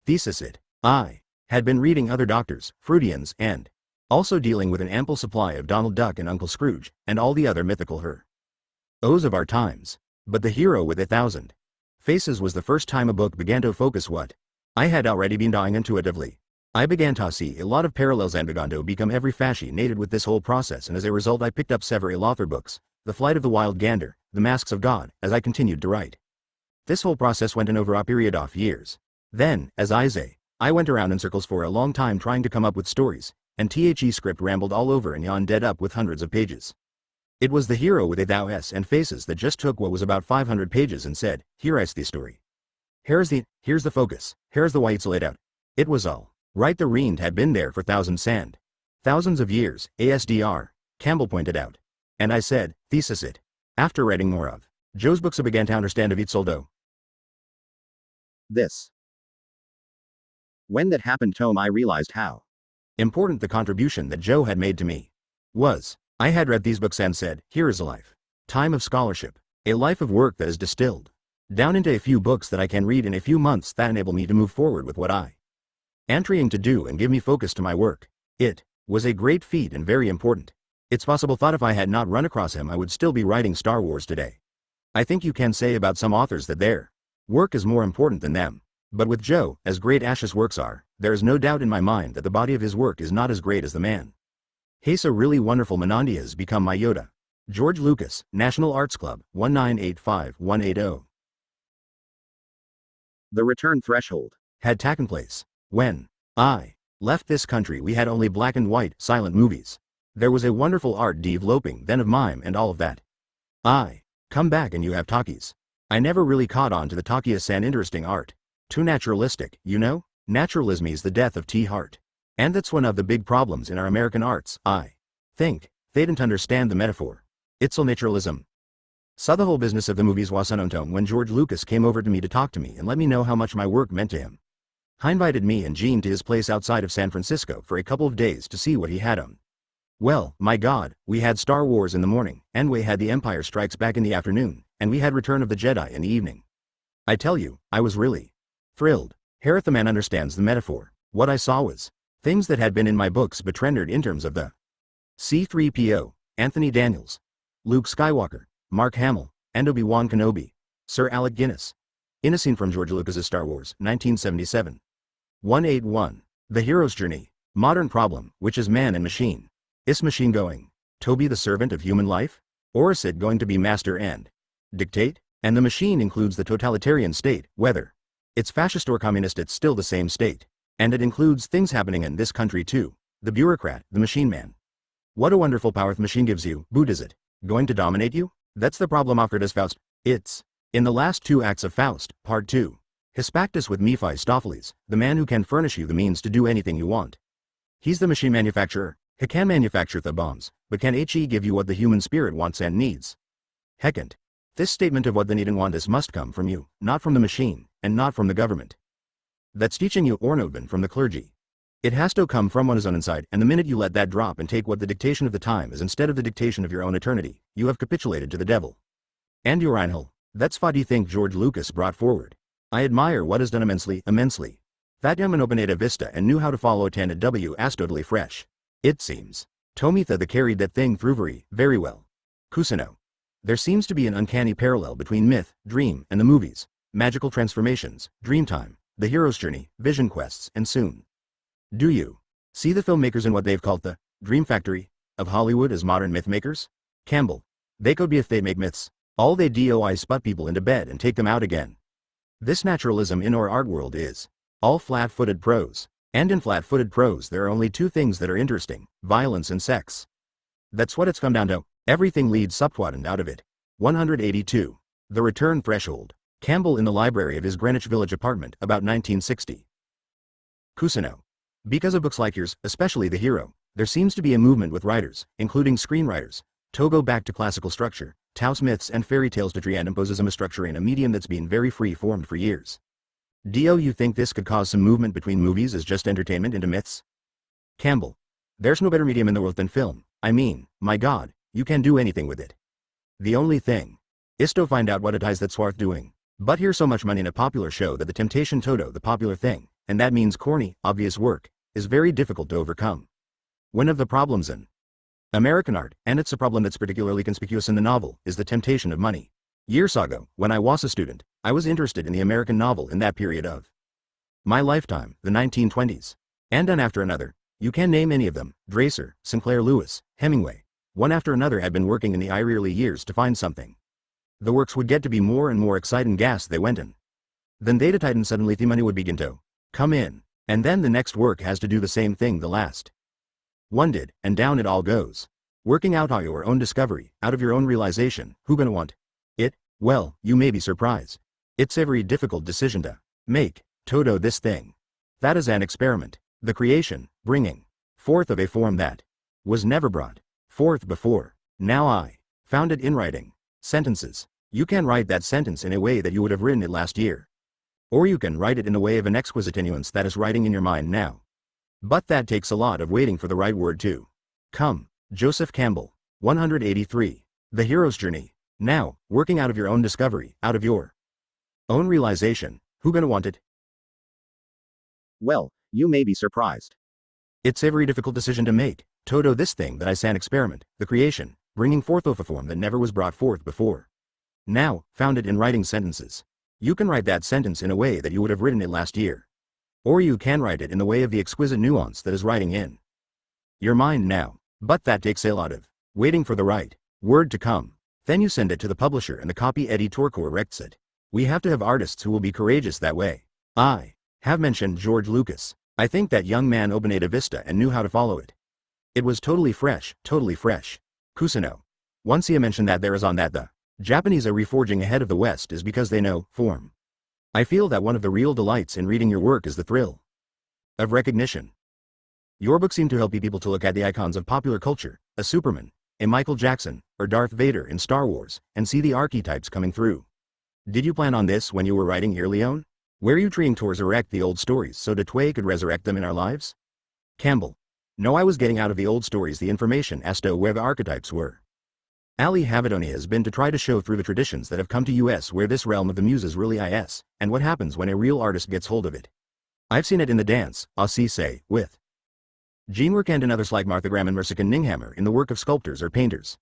Thesis it. I had been reading other doctors, Freudians, and also dealing with an ample supply of Donald Duck and Uncle Scrooge, and all the other mythical O's of our times. But The Hero with a Thousand Faces was the first time a book began to focus what I had already been dying intuitively. I began to see a lot of parallels and began to become every fascinated with this whole process, and as a result I picked up several author books, The Flight of the Wild Gander, The Masks of God, as I continued to write. This whole process went on over a period of years. Then, as I say, I went around in circles for a long time trying to come up with stories, and the script rambled all over and yawned dead up with hundreds of pages. It was The Hero with a Thousand and Faces that just took what was about 500 pages and said, here is the story. Here's the focus, here's the way it's laid out. It was all right. The Rend had been there for thousands of years, ASDR, Campbell pointed out. And I said, thesis it. After reading more of Joe's books I began to understand of Isoldo. This. When that happened Tom I realized how important the contribution that Joe had made to me was. I had read these books and said, here is a life. Time of scholarship. A life of work that is distilled down into a few books that I can read in a few months that enable me to move forward with what I am trying to do and give me focus to my work. It was a great feat and very important. It's possible thought if I had not run across him I would still be writing Star Wars today. I think you can say about some authors that their work is more important than them. But with Joe, as great as his works are, there is no doubt in my mind that the body of his work is not as great as the man. He's a really wonderful Menandia has become my Yoda. George Lucas, National Arts Club, 1985180. The return threshold had taken place. When I left this country we had only black and white, silent movies. There was a wonderful art developing then of mime and all of that. I come back and you have talkies. I never really caught on to the talkie as an interesting art. Too naturalistic, you know? Naturalism is the death of Hart. And that's one of the big problems in our American arts. I think they didn't understand the metaphor. It's all naturalism. So the whole business of the movies was unknown when George Lucas came over to me to talk to me and let me know how much my work meant to him. He invited me and Gene to his place outside of San Francisco for a couple of days to see what he had on. Well, my God, we had Star Wars in the morning, and we had The Empire Strikes Back in the afternoon, and we had Return of the Jedi in the evening. I tell you, I was really thrilled. Harith the man understands the metaphor. What I saw was things that had been in my books but rendered in terms of the C-3PO, Anthony Daniels, Luke Skywalker, Mark Hamill, and Obi-Wan Kenobi, Sir Alec Guinness. In a scene from George Lucas's Star Wars, 1977. 181. The Hero's Journey. Modern problem, which is man and machine. Is machine going to be the servant of human life? Or is it going to be master and dictate? And the machine includes the totalitarian state, whether it's fascist or communist, it's still the same state. And it includes things happening in this country too. The bureaucrat, the machine man. What a wonderful power the machine gives you, but is it going to dominate you? That's the problem offered as Faust. It's in the last two acts of Faust, Part 2. Hespactus with Mephistopheles, the man who can furnish you the means to do anything you want. He's the machine manufacturer. He can manufacture the bombs, but can he give you what the human spirit wants and needs? Hecant. This statement of what the need and want is must come from you, not from the machine, and not from the government. That's teaching you or not been from the clergy. It has to come from one's own inside, and the minute you let that drop and take what the dictation of the time is instead of the dictation of your own eternity, you have capitulated to the devil. And your Reinhold. That's what you think George Lucas brought forward. I admire what is done immensely. That young man opened a vista and knew how to follow it, and it was totally fresh. It seems. Tomitha the carried that thing through very well. Kusino. There seems to be an uncanny parallel between myth, dream, and the movies. Magical transformations, Dreamtime, The Hero's Journey, Vision Quests, and soon. Do you see the filmmakers in what they've called the Dream Factory of Hollywood as modern myth makers? Campbell. They could be if they make myths. All they do is put people into bed and take them out again. This naturalism in our art world is all flat-footed prose. And in flat-footed prose there are only two things that are interesting, violence and sex. That's what it's come down to. Everything leads subquadrant out of it. 182. The Return Threshold. Campbell in the library of his Greenwich Village apartment, about 1960. Kusino. Because of books like yours, especially The Hero, There seems to be a movement with writers, including screenwriters, to go back to classical structure, Tao's myths and fairy tales to try and impose a structure in a medium that's been very free-formed for years. Do you think this could cause some movement between movies as just entertainment into myths? Campbell. There's no better medium in the world than film. I mean, my god, you can do anything with it. The only thing is to find out what it is that's worth doing. But here's so much money in a popular show that the temptation Toto, the popular thing, and that means corny, obvious work, is very difficult to overcome. One of the problems in American art, and it's a problem that's particularly conspicuous in the novel, is the temptation of money. Years ago, when I was a student, I was interested in the American novel in that period of my lifetime, the 1920s. And one after another, you can name any of them, Dreiser, Sinclair Lewis, Hemingway. One after another had been working in the early years to find something. The works would get to be more and more exciting gas they went in. Then they tighten suddenly the money would begin to come in. And then the next work has to do the same thing the last one did, and down it all goes. Working out your own discovery, out of your own realization, who gonna want it? Well, you may be surprised. It's a very difficult decision to make. Toto this thing. That is an experiment. The creation, bringing forth of a form that was never brought forth before. Now I found it in writing sentences. You can write that sentence in a way that you would have written it last year. Or you can write it in the way of an exquisite nuance that is writing in your mind now. But that takes a lot of waiting for the right word to come. Joseph Campbell. 183. The Hero's Journey. Now, working out of your own discovery, out of your own realization, who gonna want it? Well, you may be surprised. It's a very difficult decision to make. Toto this thing that I san experiment, the creation, bringing forth of a form that never was brought forth before. Now, found it in writing sentences. You can write that sentence in a way that you would have written it last year. Or you can write it in the way of the exquisite nuance that is writing in your mind now. But that takes a lot of waiting for the right word to come. Then you send it to the publisher and the copy editor corrects it. We have to have artists who will be courageous that way. I have mentioned George Lucas. I think that young man opened a vista and knew how to follow it. It was totally fresh, totally fresh. Kusino. Once he mentioned that there is on that the Japanese are reforging ahead of the West is because they know form. I feel that one of the real delights in reading your work is the thrill of recognition. Your books seem to help people to look at the icons of popular culture, a Superman, a Michael Jackson, or Darth Vader in Star Wars, and see the archetypes coming through. Did you plan on this when you were writing Leon? Were you trying to resurrect the old stories so that we could resurrect them in our lives? Campbell. No, I was getting out of the old stories the information as to where the archetypes were. Ali Havidoni has been to try to show through the traditions that have come to US where this realm of the muses really is, and what happens when a real artist gets hold of it. I've seen it in the dance, say, with Gene Work and in others like Martha Graham and Mersican Ninghammer in the work of sculptors or painters.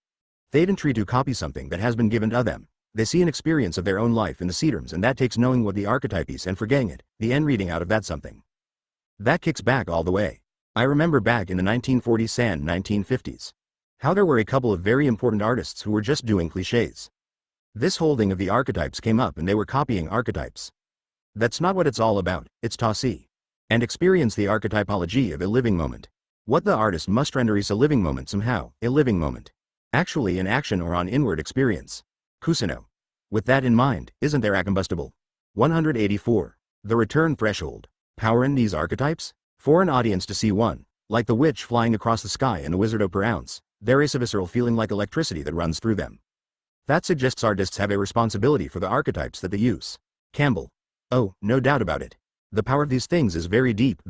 They didn't try to copy something that has been given to them. They see an experience of their own life in the Cedars, and that takes knowing what the archetype is and forgetting it, the end reading out of that something. That kicks back all the way. I remember back in the 1940s and 1950s. How there were a couple of very important artists who were just doing cliches. This holding of the archetypes came up and they were copying archetypes. That's not what it's all about, it's to see and experience the archetypology of a living moment. What the artist must render is a living moment somehow, a living moment. Actually in action or on inward experience. Kusino. With that in mind, isn't there a combustible? 184. The return threshold. Power in these archetypes? For an audience to see one, like the witch flying across the sky and the wizard per ounce, there is a visceral feeling like electricity that runs through them. That suggests artists have a responsibility for the archetypes that they use. Campbell. Oh, no doubt about it. The power of these things is very deep,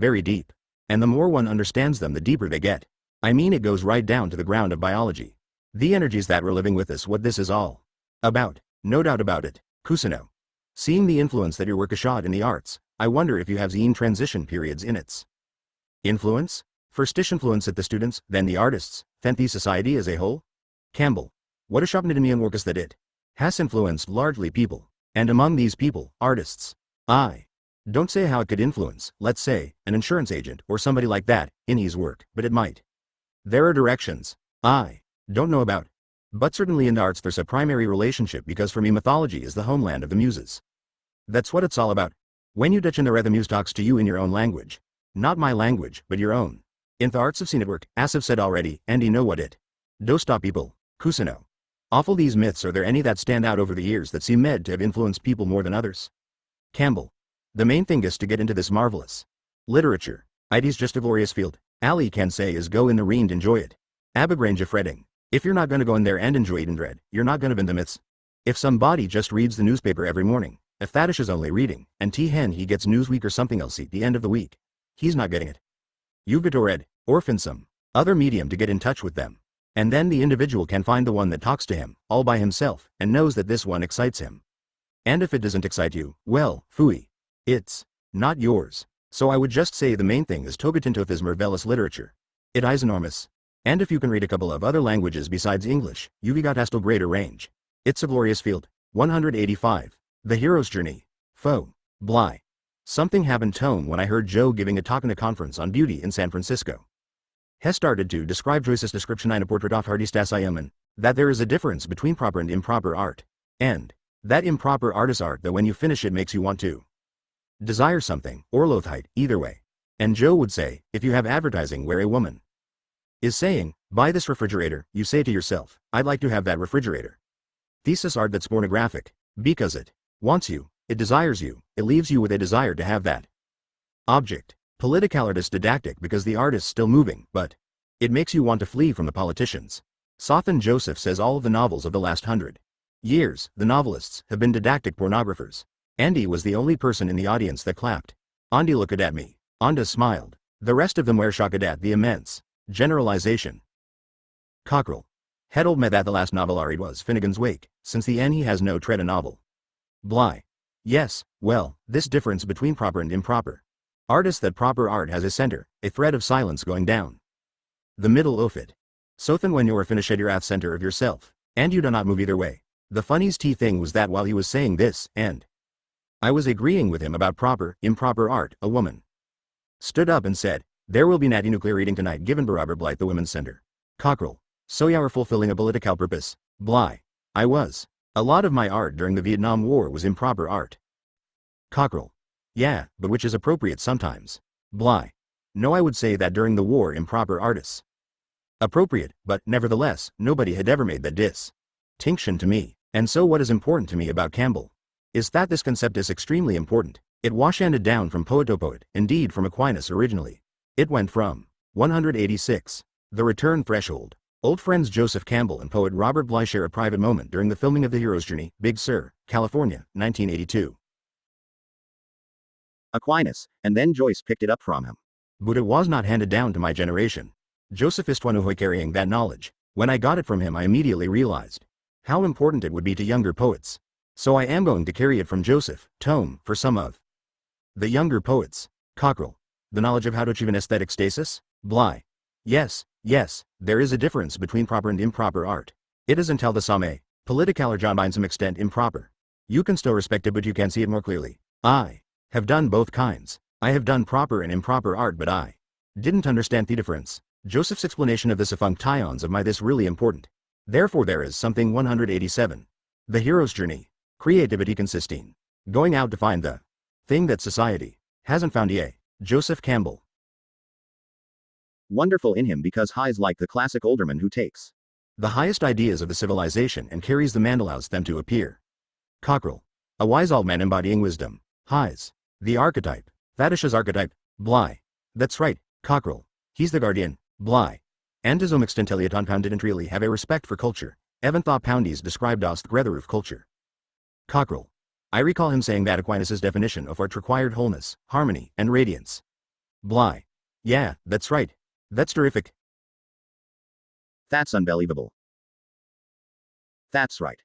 and the more one understands them the deeper they get. I mean it goes right down to the ground of biology. The energies that we're living with is what this is all about, no doubt about it. Kusino. Seeing the influence that your work has shot in the arts, I wonder if you have seen transition periods in its influence? Firstish influence at the students, then the artists, then the society as a whole? Campbell. What a shot in me and work is that it has influenced largely people, and among these people, artists. I don't say how it could influence, let's say, an insurance agent or somebody like that, in his work, but it might. There are directions I don't know about. But certainly in the arts there's a primary relationship because for me mythology is the homeland of the muses. That's what it's all about. When you touch in the muse talks to you in your own language. Not my language, but your own. In the arts of scene at work, as I've said already, and you know what it. Do stop people. Kusino. Awful these myths, are there any that stand out over the years that seem to have influenced people more than others? Campbell. The main thing is to get into this marvelous literature. It is just a glorious field. Ali can say is go in the reend enjoy it. Abagrange fretting. If you're not gonna go in there and enjoy it and dread, you're not gonna bend the myths. If somebody just reads the newspaper every morning, if Thadish is only reading, and T-Hen he gets Newsweek or something else at the end of the week, he's not getting it. You've got to read, or find some other medium to get in touch with them. And then the individual can find the one that talks to him, all by himself, and knows that this one excites him. And if it doesn't excite you, well, phooey. It's not yours. So I would just say the main thing is Togatinto is marvelous literature. It is enormous. And if you can read a couple of other languages besides English, you've got a still greater range. It's a glorious field. 185. The Hero's Journey. Foe. Bly. Something happened tone when I heard Joe giving a talk in a conference on beauty in San Francisco. He started to describe Joyce's description in a portrait of artistas Iemen, that there is a difference between proper and improper art, and that improper art is art that when you finish it makes you want to desire something, or loathheit, either way. And Joe would say, if you have advertising where a woman is saying, buy this refrigerator, you say to yourself, I'd like to have that refrigerator. Thesis art that's pornographic, because it wants you, it desires you, it leaves you with a desire to have that object. Political art is didactic because the art is still moving, but it makes you want to flee from the politicians. Sothan Joseph says all of the novels of the last 100 years, the novelists, have been didactic pornographers. Andy was the only person in the audience that clapped. Andy looked at me. Anda smiled. The rest of them were shocked at the immense generalization. Cockrell. Had told me that the last novel I read was Finnegan's Wake, since the end he has no tread a novel. Bly. Yes, well, this difference between proper and improper art is that proper art has a center, a thread of silence going down the middle of it. So then when you're finished you're at center of yourself, and you do not move either way. The funniest thing was that while he was saying this, and I was agreeing with him about proper, improper art, a woman stood up and said, there will be natty nuclear eating tonight given Barabar Blight the Women's Center. Cockrell. So you are fulfilling a political purpose. Bly. I was. A lot of my art during the Vietnam War was improper art. Cockrell. Yeah, but which is appropriate sometimes. Bly. No, I would say that during the war improper artists appropriate, but nevertheless, nobody had ever made that distinction to me. And so what is important to me about Campbell is that this concept is extremely important. It was-handed down from poet to poet, indeed from Aquinas originally. It went from 186. The Return Threshold. Old friends Joseph Campbell and poet Robert Bly share a private moment during the filming of The Hero's Journey, Big Sur, California, 1982. Aquinas, and then Joyce picked it up from him. But it was not handed down to my generation. Joseph is one who carrying that knowledge. When I got it from him I immediately realized how important it would be to younger poets. So I am going to carry it from Joseph, tome, for some of the younger poets. Cockrell. The knowledge of how to achieve an aesthetic stasis? Bly. Yes, there is a difference between proper and improper art. It is until the same, political or John by some extent improper. You can still respect it but you can see it more clearly. I have done both kinds. I have done proper and improper art but I didn't understand the difference. Joseph's explanation of this functions of my this really important. Therefore there is something 187. The Hero's Journey. Creativity consisting going out to find the thing that society hasn't found yet. Joseph Campbell. Wonderful in him because he's like the classic alderman who takes the highest ideas of the civilization and carries them and allows them to appear. Cockrell. A wise old man embodying wisdom. He's the archetype. Thadish's archetype. Bly. That's right, Cockrell. He's the guardian. Bly. And to some extent Eliot Pound didn't really have a respect for culture. Evan thought Poundies described us the grother of culture. Cockrell. I recall him saying that Aquinas' definition of art required wholeness, harmony, and radiance. Bly. Yeah, that's right. That's terrific. That's unbelievable. That's right.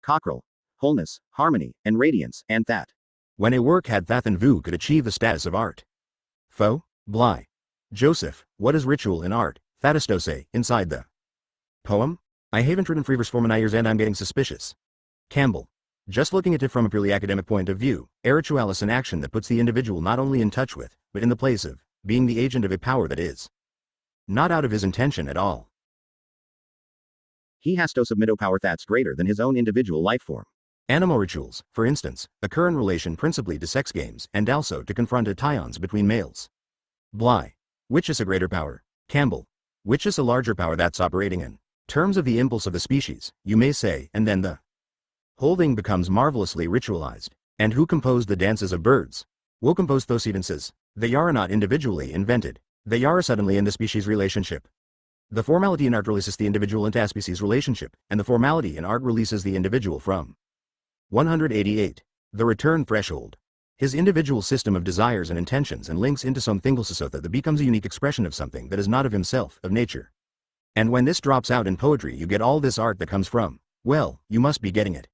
Cockrell. Wholeness, harmony, and radiance, and that. When a work had that and view could achieve the status of art. Foe. Bly. Joseph, what is ritual in art? Thadistose, inside the poem? I haven't written free verse for many years and I'm getting suspicious. Campbell. Just looking at it from a purely academic point of view, ritual is an action that puts the individual not only in touch with, but in the place of, being the agent of a power that is not out of his intention at all. He has to submit to power that's greater than his own individual life form. Animal rituals, for instance, occur in relation principally to sex games and also to confront tions between males. Bly. Which is a greater power? Campbell. Which is a larger power that's operating in terms of the impulse of the species, you may say, and then the whole thing becomes marvelously ritualized. And who composed the dances of birds? Wokompostos even says, they are not individually invented. They are suddenly in the species relationship. The formality in art releases the individual into a species relationship, and the formality in art releases the individual from. 188. The return threshold. His individual system of desires and intentions and links into something so that becomes a unique expression of something that is not of himself, of nature. And when this drops out in poetry you get all this art that comes from, well, you must be getting it.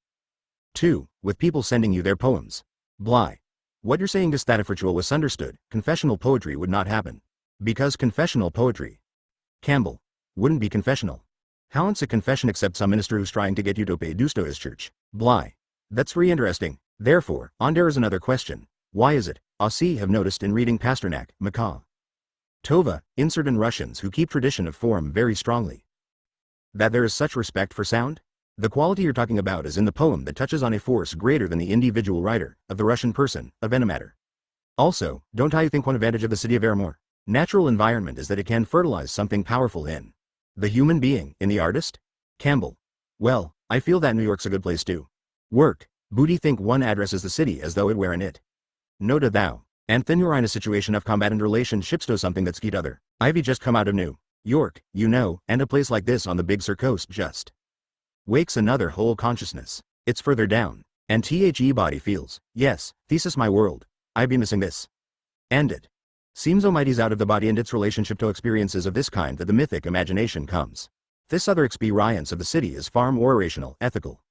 2. With people sending you their poems. Bly. What you're saying is that if ritual was understood, confessional poetry would not happen. Because confessional poetry. Campbell. Wouldn't be confessional. How's a confession except some minister who's trying to get you to pay dues to his church? Bly. That's very interesting. Therefore, there is another question. Why is it, Aussie have noticed in reading Pasternak, Macaw, Tova, in certain Russians who keep tradition of form very strongly, that there is such respect for sound? The quality you're talking about is in the poem that touches on a force greater than the individual writer, of the Russian person, of any matter. Also, don't I think one advantage of the city of Aramor? Natural environment is that it can fertilize something powerful in the human being, in the artist? Campbell. Well, I feel that New York's a good place to work. Booty think one addresses the city as though it were in it. Note thou, and then you're in a situation of combat and relationships to something that's skeet other. Ivy just come out of New York, you know, and a place like this on the Big Sur coast just wakes another whole consciousness. It's further down, and the body feels, yes, thesis my world, I be missing this. And it seems almighty's out of the body and its relationship to experiences of this kind that the mythic imagination comes. This other experience of the city is far more rational, ethical.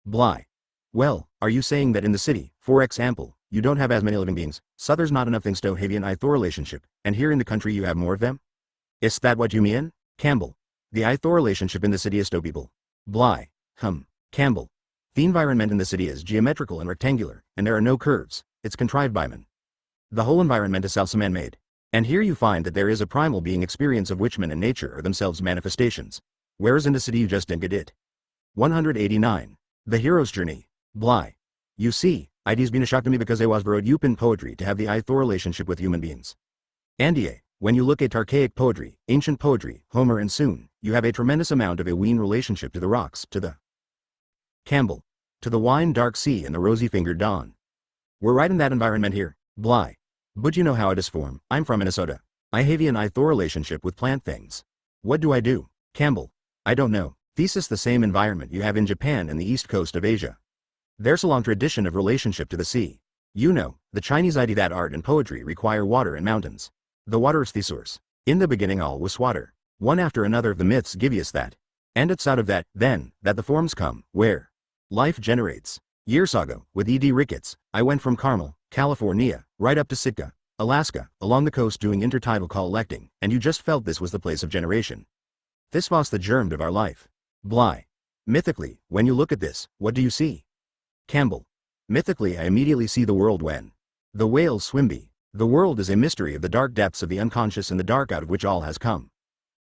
Bly. Well, are you saying that in the city, for example, you don't have as many living beings, so there's not enough things to have an Ithor relationship, and here in the country you have more of them? Is that what you mean? Campbell. The Ithor relationship in the city is to people. Bly. Campbell. The environment in the city is geometrical and rectangular, and there are no curves, it's contrived by man. The whole environment is self-man-made. And here you find that there is a primal being experience of which man and nature are themselves manifestations. Whereas in the city you just didn't get it. 189. The hero's journey. Bly. You see, ideas been a shock to me because I was borrowed in poetry to have the Ithor relationship with human beings. And when you look at archaic poetry, ancient poetry, Homer and Soon, you have a tremendous amount of a ween relationship to the rocks, to the Campbell, to the wine dark sea and the rosy-fingered dawn. We're right in that environment here, Bly. But you know how it is formed. I'm from Minnesota. I have an Ithor relationship with plant things. What do I do? Campbell. I don't know. Thesis the same environment you have in Japan and the east coast of Asia. There's a long tradition of relationship to the sea. You know, the Chinese idea that art and poetry require water and mountains. The water is the source. In the beginning all was water. One after another of the myths give us that. And it's out of that, then, that the forms come, where life generates. Years ago, with E.D. Ricketts, I went from Carmel, California, right up to Sitka, Alaska, along the coast doing intertidal collecting, and you just felt this was the place of generation. This was the germ of our life. Bly. Mythically, when you look at this, what do you see? Campbell. Mythically I immediately see the world when the whales swim be. The world is a mystery of the dark depths of the unconscious and the dark out of which all has come.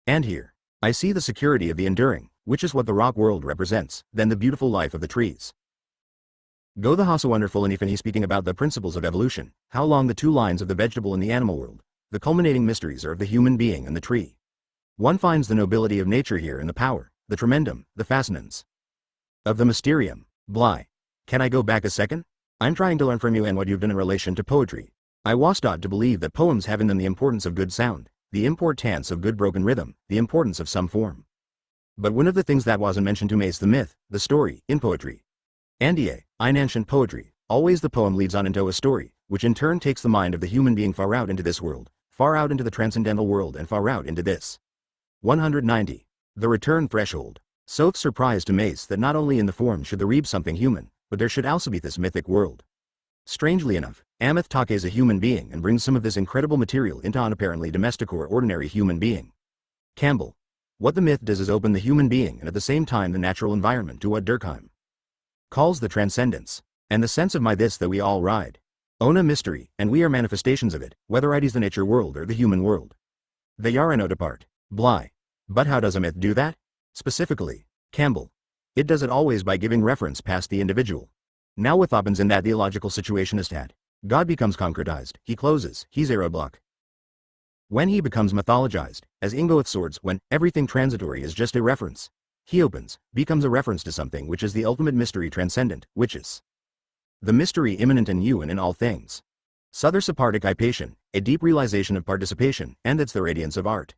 And here, I see the security of the enduring, which is what the rock world represents, then the beautiful life of the trees. Go the so wonderful, and even he's speaking about the principles of evolution, how long the two lines of the vegetable and the animal world, the culminating mysteries are of the human being and the tree. One finds the nobility of nature here in the power, the tremendum, the fascinance of the mysterium. Bly. Can I go back a second? I'm trying to learn from you and what you've done in relation to poetry. I was taught to believe that poems have in them the importance of good sound, the importance of good broken rhythm, the importance of some form. But one of the things that wasn't mentioned to me is the myth, the story, in poetry. And in ancient poetry, always the poem leads on into a story, which in turn takes the mind of the human being far out into this world, far out into the transcendental world and far out into this. 190. The return threshold. So surprised amazed that not only in the form should there be something human, but there should also be this mythic world. Strangely enough, Ameth Take is a human being and brings some of this incredible material into an apparently domestic or ordinary human being. Campbell. What the myth does is open the human being and at the same time the natural environment to what Durkheim calls the transcendence, and the sense of my this that we all ride. Own a mystery, and we are manifestations of it, whether it is the nature world or the human world. They are not apart. Bly. But how does a myth do that? Specifically, Campbell. It does it always by giving reference past the individual. Now what happens in that theological situation is that God becomes concretized, he closes, he's a roadblock. When he becomes mythologized, as Ingoeth swords, when everything transitory is just a reference, he opens, becomes a reference to something which is the ultimate mystery transcendent, which is the mystery immanent in you and in all things. Participation, a deep realization of participation, and it's the radiance of art.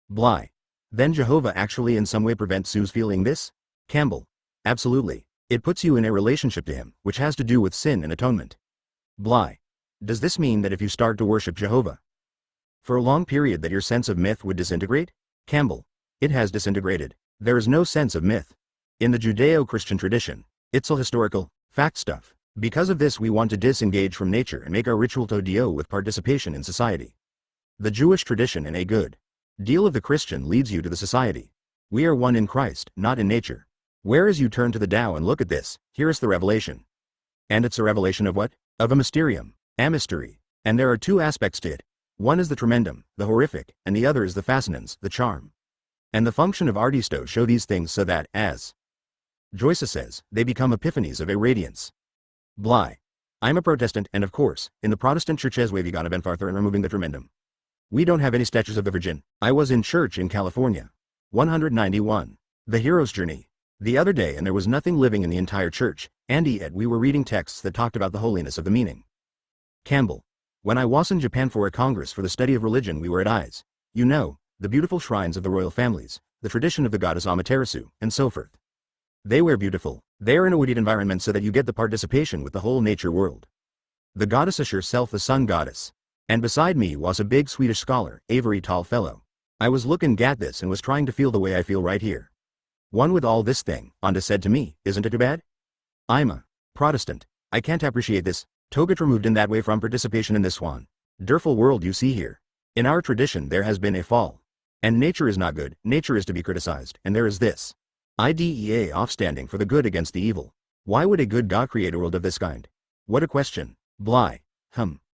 Bly. Then Jehovah actually in some way prevents Sue's feeling this? Campbell. Absolutely. It puts you in a relationship to him, which has to do with sin and atonement. Bly. Does this mean that if you start to worship Jehovah for a long period that your sense of myth would disintegrate? Campbell. It has disintegrated. There is no sense of myth. In the Judeo-Christian tradition, it's all historical, fact stuff. Because of this we want to disengage from nature and make our ritual to deal with participation in society. The Jewish tradition in a good deal of the Christian leads you to the society. We are one in Christ, not in nature. Whereas you turn to the Tao and look at this, here is the revelation. And it's a revelation of what? Of a mysterium, a mystery. And there are two aspects to it. One is the tremendum, the horrific, and the other is the fascinans, the charm. And the function of artisto show these things so that, as Joyce says, they become epiphanies of a radiance. Bly. I'm a Protestant, and of course, in the Protestant churches we've gone even farther in removing the tremendum. We don't have any statues of the Virgin. I was in church in California. 191. The Hero's Journey. The other day and there was nothing living in the entire church, and yet we were reading texts that talked about the holiness of the meaning. Campbell. When I was in Japan for a congress for the study of religion we were at Eyes. You know, the beautiful shrines of the royal families, the tradition of the goddess Amaterasu, and so forth. They were beautiful. They're in a wooded environment so that you get the participation with the whole nature world. The goddess is herself the sun goddess. And beside me was a big Swedish scholar, a very tall fellow. I was looking at this and was trying to feel the way I feel right here. One with all this thing, Onda said to me, isn't it too bad? I'm a Protestant. I can't appreciate this. Toget removed in that way from participation in this one. Derful world you see here. In our tradition there has been a fall. And nature is not good, nature is to be criticized, and there is this. IDEA offstanding for the good against the evil. Why would a good God create a world of this kind? What a question. Bly.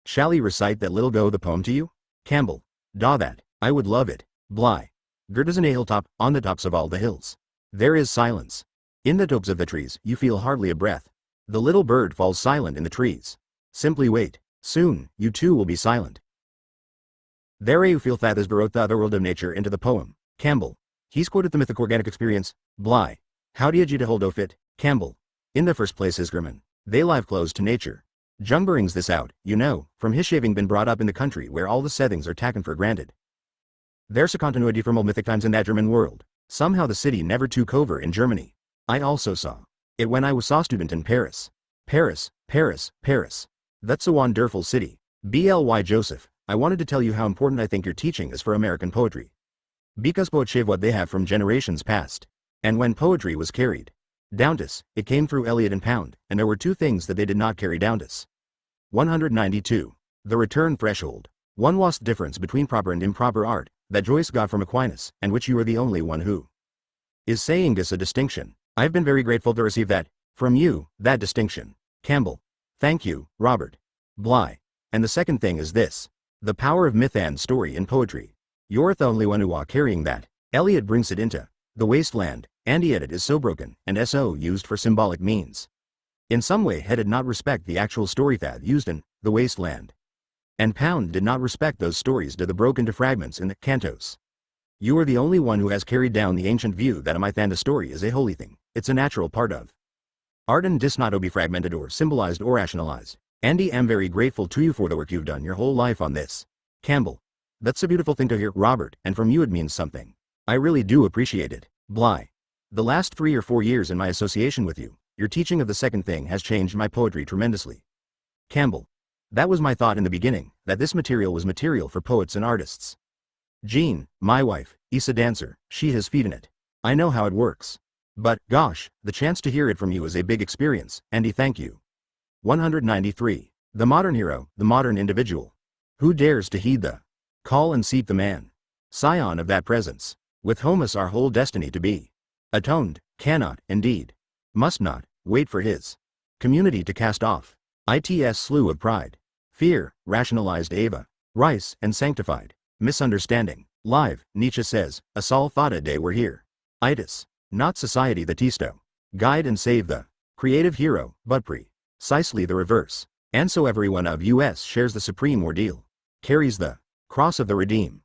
Shall he recite that little go the poem to you? Campbell. That. I would love it. Bly. Goethe's in a hilltop, on the tops of all the hills. There is silence. In the tops of the trees, you feel hardly a breath. The little bird falls silent in the trees. Simply wait. Soon, you too will be silent. There you feel that is brought the other world of nature into the poem. Campbell. He's quoted the mythic organic experience. Bly. How do you to hold of it? Campbell. In the first place Isgerman. They live close to nature. Jung brings this out, you know, from his having been brought up in the country where all the settings are taken for granted. There's a continuity from old mythic times in that German world. Somehow the city never took over in Germany. I also saw it when I was a student in Paris. Paris. That's a wonderful city. Bly Joseph, I wanted to tell you how important I think your teaching is for American poetry. Because poets shave what they have from generations past. And when poetry was carried down to us, it came through Eliot and Pound, and there were two things that they did not carry down to us. 192. The return threshold. One was the difference between proper and improper art, that Joyce got from Aquinas, and which you are the only one who is saying this a distinction. I've been very grateful to receive that, from you, that distinction. Campbell. Thank you, Robert. Bly. And the second thing is this. The power of myth and story in poetry. You're the only one who are carrying that. Eliot brings it into the wasteland, and yet it is so broken, and so used for symbolic means. In some way he did not respect the actual story that used in the wasteland. And Pound did not respect those stories to the broken to fragments in the cantos. You are the only one who has carried down the ancient view that a myth and a story is a holy thing. It's a natural part of art and does not be fragmented or symbolized or rationalized. Andy, am very grateful to you for the work you've done your whole life on this. Campbell. That's a beautiful thing to hear, Robert, and from you it means something. I really do appreciate it. Bly. The last 3 or 4 years in my association with you, your teaching of the second thing has changed my poetry tremendously. Campbell. That was my thought in the beginning, that this material was material for poets and artists. Jean, my wife, is a dancer, she has feet in it. I know how it works. But, gosh, the chance to hear it from you is a big experience, Andy, thank you. 193. The modern hero, the modern individual. Who dares to heed the call and seek the man? Scion of that presence. With whom is our whole destiny to be atoned, cannot, indeed, must not, wait for his community to cast off. Its slough of pride. Fear, rationalized Ava. Rice, and sanctified. Misunderstanding. Live, Nietzsche says, a sol thought a day we're here. Itis. Not society the Tisto. Guide and save the creative hero, but precisely the reverse. And so every one of us shares the supreme ordeal. Carries the cross of the redeem.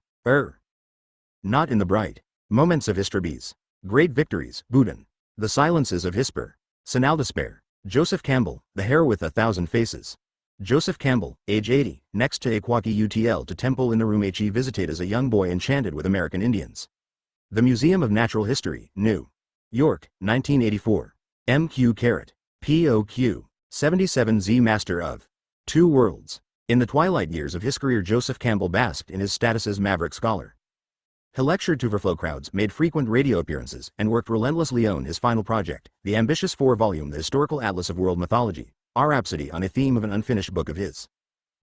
Not in the bright moments of Histrabes. Great victories, Boudin. The silences of Hisper. Senal despair. Joseph Campbell, the hare with 1,000 faces. Joseph Campbell, age 80, next to Akwaki UTL to temple in the room he visited as a young boy enchanted with American Indians. The Museum of Natural History, New York, 1984. M.Q. Carrot. P.O.Q. 77Z Master of Two Worlds. In the twilight years of his career, Joseph Campbell basked in his status as maverick scholar. He lectured to overflow crowds, made frequent radio appearances, and worked relentlessly on his final project, the ambitious 4-volume The Historical Atlas of World Mythology, a rhapsody on a theme of an unfinished book of his.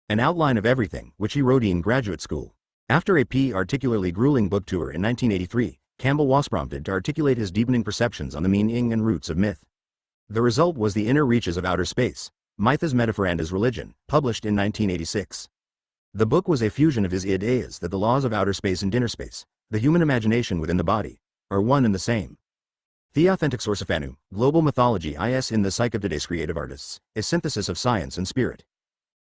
An outline of everything, which he wrote in graduate school. After a particularly grueling book tour in 1983, Campbell was prompted to articulate his deepening perceptions on the meaning and roots of myth. The result was The Inner Reaches of Outer Space, Myth as Metaphor and as Religion, published in 1986. The book was a fusion of his ideas that the laws of outer space and inner space, the human imagination within the body, are one and the same. The authentic source of Anu, global mythology is in the psyche of today's creative artists, a synthesis of science and spirit.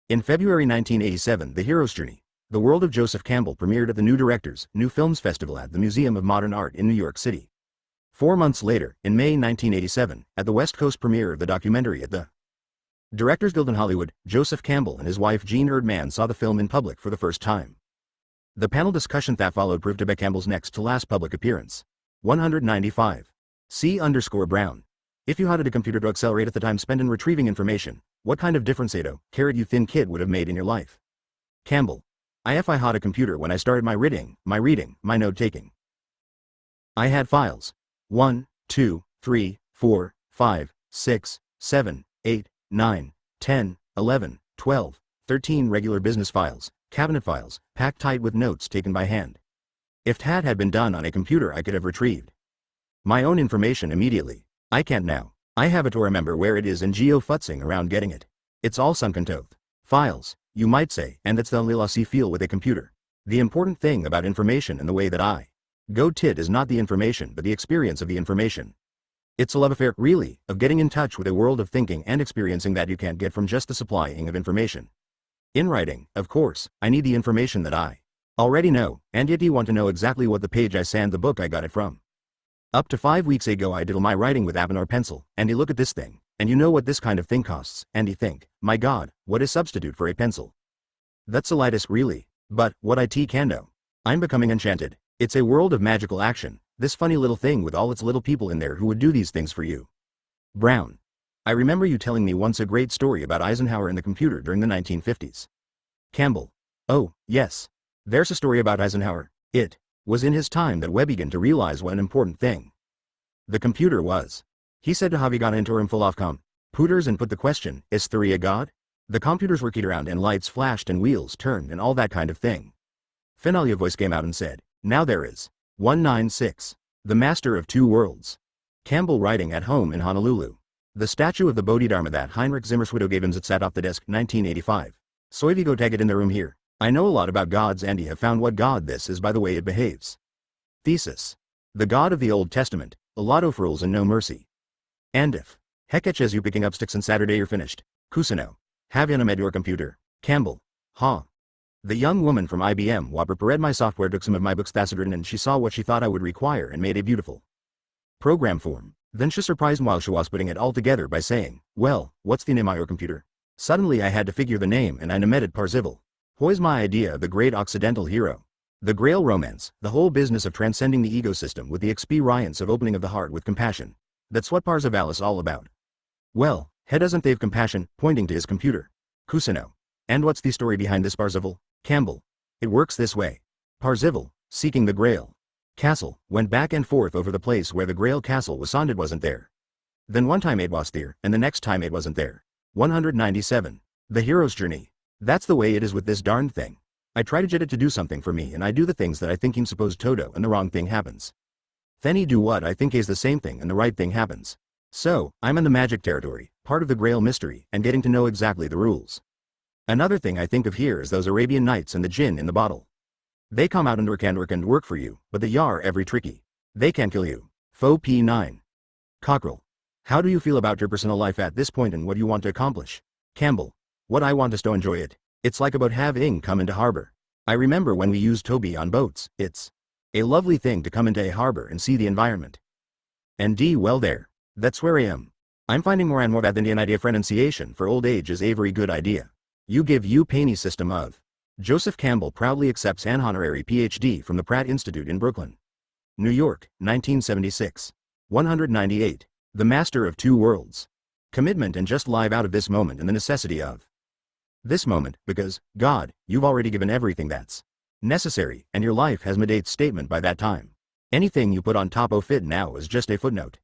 In February 1987, The Hero's Journey, The World of Joseph Campbell premiered at the New Directors, New Films Festival at the Museum of Modern Art in New York City. 4 months later, in May 1987, at the West Coast premiere of the documentary at the Directors Guild in Hollywood, Joseph Campbell and his wife Jean Erdman saw the film in public for the first time. The panel discussion that followed proved to be Campbell's next to last public appearance. 195. C_Brown. If you had a computer to accelerate at the time spent in retrieving information, what kind of difference you thin kid would have made in your life? Campbell. If I had a computer when I started my reading, my note-taking. I had files. 1, 2, 3, 4, 5, 6, 7, 8, 9, 10, 11, 12, 13 regular business files, cabinet files, packed tight with notes taken by hand. If that had been done on a computer, I could have retrieved my own information immediately. I can't now. I have it to remember where it is and geo-futzing around getting it. It's all sunken toth. Files, you might say, and that's the only loss you feel with a computer. The important thing about information and the way that I go tit is not the information but the experience of the information. It's a love affair, really, of getting in touch with a world of thinking and experiencing that you can't get from just the supplying of information. In writing, of course, I need the information that I already know, and yet you want to know exactly what the page I sand the book I got it from. Up to 5 weeks ago I did all my writing with Avanar pencil, and you look at this thing, and you know what this kind of thing costs, and you think, my god, what is substitute for a pencil? That's the lightest really, but, what IT can know. I'm becoming enchanted. It's a world of magical action, this funny little thing with all its little people in there who would do these things for you. Brown. I remember you telling me once a great story about Eisenhower and the computer during the 1950s. Campbell. Oh, yes. There's a story about Eisenhower. It was in his time that we began to realize what an important thing the computer was. He said to have you got into him full of computers and put the question, is there a god? The computers worked around and lights flashed and wheels turned and all that kind of thing. Finally a voice came out and said, now there is 196. The Master of Two Worlds. Campbell writing at home in Honolulu. The statue of the Bodhidharma that Heinrich Zimmerswidow gave him sat off the desk, 1985. So if you go tag it in the room here. I know a lot about gods and you have found what god this is by the way it behaves. Thesis. The God of the Old Testament, a lot of rules and no mercy. And if Hekech as you picking up sticks on Saturday you're finished. Kusino. Have you met your computer? Campbell. Ha. The young woman from IBM prepared my software took some of my books Thaciterin and she saw what she thought I would require and made a beautiful program form. Then she surprised me while she was putting it all together by saying, well, what's the name of your computer? Suddenly I had to figure the name and I named it Parzival. Hoy's my idea of the great Occidental hero. The Grail romance, the whole business of transcending the ego system with the experience of opening of the heart with compassion. That's what Parzival is all about. Well, he doesn't have compassion, pointing to his computer. Kusino. And what's the story behind this Parzival? Campbell. It works this way. Parzival, seeking the Grail castle, went back and forth over the place where the Grail castle was found. It wasn't there. Then one time it was there, and the next time it wasn't there. 197. The Hero's Journey. That's the way it is with this darned thing. I try to get it to do something for me and I do the things that I think I'm supposed to and the wrong thing happens. Then he do what I think is the same thing and the right thing happens. So, I'm in the magic territory, part of the Grail mystery, and getting to know exactly the rules. Another thing I think of here is those Arabian Nights and the gin in the bottle. They come out and work for you, but they are every tricky. They can kill you. Faux P9. Cockrell. How do you feel about your personal life at this point and what you want to accomplish? Campbell. What I want is to enjoy it. It's like about having come into harbor. I remember when we used Toby on boats, it's a lovely thing to come into a harbor and see the environment. And well there. That's where I am. I'm finding more and more that the Indian idea for enunciation for old age is a very good idea. You give U Paney system of. Joseph Campbell proudly accepts an honorary PhD from the Pratt Institute in Brooklyn, New York, 1976. 198. The Master of Two Worlds. Commitment and just live out of this moment and the necessity of this moment, because, God, you've already given everything that's necessary, and your life has made a statement by that time. Anything you put on top of it now is just a footnote.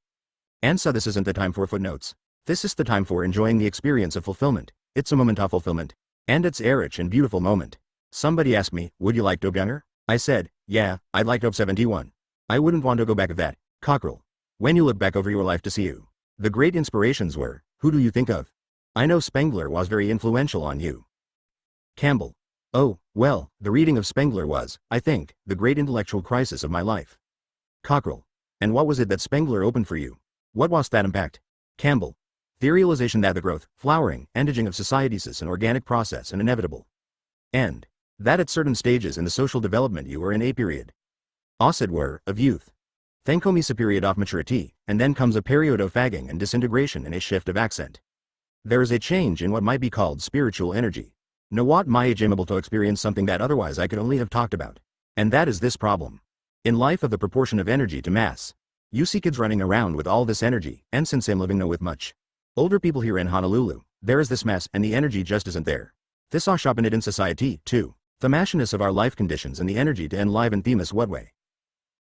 And so this isn't the time for footnotes. This is the time for enjoying the experience of fulfillment. It's a moment of fulfillment. And it's a rich and beautiful moment. Somebody asked me, would you like to go younger? I said, yeah, I'd like to have 71. I wouldn't want to go back of that. Cockrell. When you look back over your life to see you, the great inspirations were, who do you think of? I know Spengler was very influential on you. Campbell. Oh, well, the reading of Spengler was, I think, the great intellectual crisis of my life. Cockrell. And what was it that Spengler opened for you? What was that impact? Campbell. The realization that the growth, flowering, and aging of societies is an organic process and inevitable. And that at certain stages in the social development you are in a period. Ossid were, of youth. Then comes a period of maturity, and then comes a period of fagging and disintegration and a shift of accent. There is a change in what might be called spiritual energy. Now what my age am able to experience something that otherwise I could only have talked about. And that is this problem. In life of the proportion of energy to mass. You see kids running around with all this energy, and since I'm living now with much older people here in Honolulu, there is this mass and the energy just isn't there. This all sharpen it in society, too. The mashiness of our life conditions and the energy to enliven themis what way.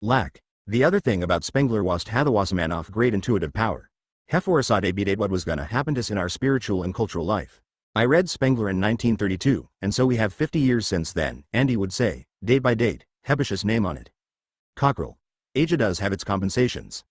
Lack. The other thing about Spengler was to have the was a man of great intuitive power. Heforasade beat what was gonna happen to us in our spiritual and cultural life. I read Spengler in 1932, and so we have 50 years since then, and he would say, date by date, Hebish's name on it. Cockrell. Age does have its compensations.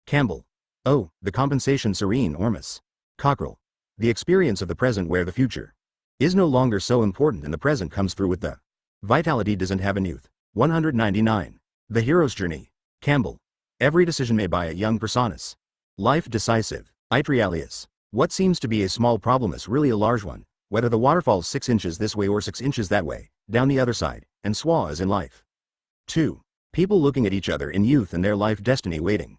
Campbell. Oh, the compensation serene ormus. Cockrell. The experience of the present where the future is no longer so important and the present comes through with the vitality doesn't have an youth. 199. The hero's journey. Campbell. Every decision made by a young personas. Life decisive. Itrialius. What seems to be a small problem is really a large one, whether the water falls 6 inches this way or 6 inches that way, down the other side, and swa is in life. 2. People looking at each other in youth and their life destiny waiting.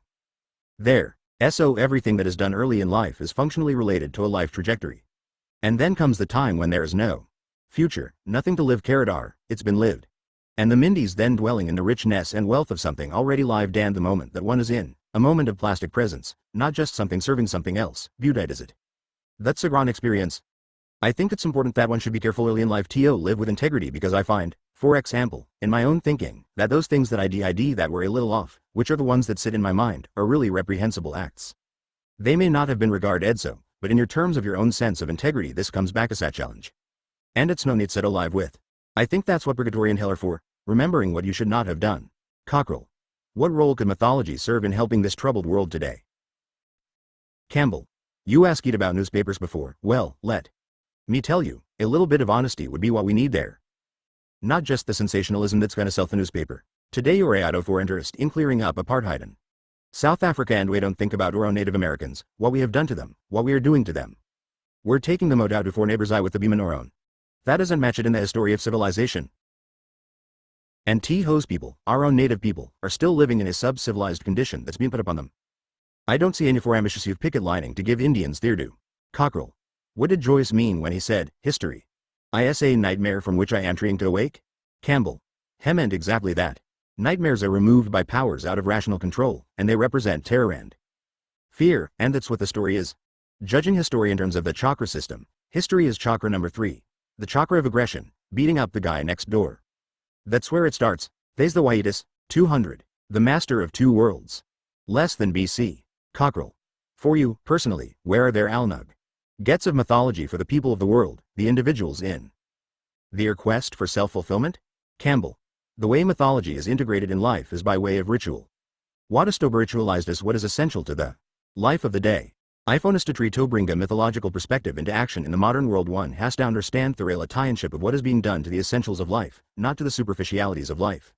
There. So everything that is done early in life is functionally related to a life trajectory. And then comes the time when there is no future, nothing to live caradar, it's been lived. And the Mindy's then dwelling in the richness and wealth of something already lived and the moment that one is in, a moment of plastic presence, not just something serving something else, viewed as it. That's a grand experience. I think it's important that one should be careful early in life to live with integrity because I find, for example, in my own thinking, that those things that I did that were a little off, which are the ones that sit in my mind, are really reprehensible acts. They may not have been regarded so, but in your terms of your own sense of integrity this comes back as that challenge. And it's no need set alive with. I think that's what purgatory and hell are for, remembering what you should not have done. Cockrell. What role could mythology serve in helping this troubled world today? Campbell. You asked about newspapers before, well, let me tell you, a little bit of honesty would be what we need there. Not just the sensationalism that's gonna sell the newspaper. Today you're out for interest in clearing up apartheid in South Africa and we don't think about our own Native Americans, what we have done to them, what we are doing to them. We're taking them out for neighbors eye with the beam in our own. That doesn't match it in the history of civilization. And T-Ho's people, our own native people, are still living in a sub-civilized condition that's been put upon them. I don't see any for ambitious youth picket lining to give Indians their due. Cockrell. What did Joyce mean when he said, history? Is a nightmare from which I am trying to awake? Campbell. He meant exactly that. Nightmares are removed by powers out of rational control, and they represent terror and fear, and that's what the story is. Judging history in terms of the chakra system, history is chakra number 3. The chakra of aggression, beating up the guy next door. That's where it starts. There's the Waitis, 200. The Master of Two Worlds. Less than BC. Cockrell. For you, personally, where are their Alnug? Gets of mythology for the people of the world, the individuals in their quest for self-fulfillment? Campbell. The way mythology is integrated in life is by way of ritual. What is to be ritualized is what is essential to the life of the day. iPhone is to treat to bring a mythological perspective into action in the modern world. One has to understand the relationship of what is being done to the essentials of life, not to the superficialities of life.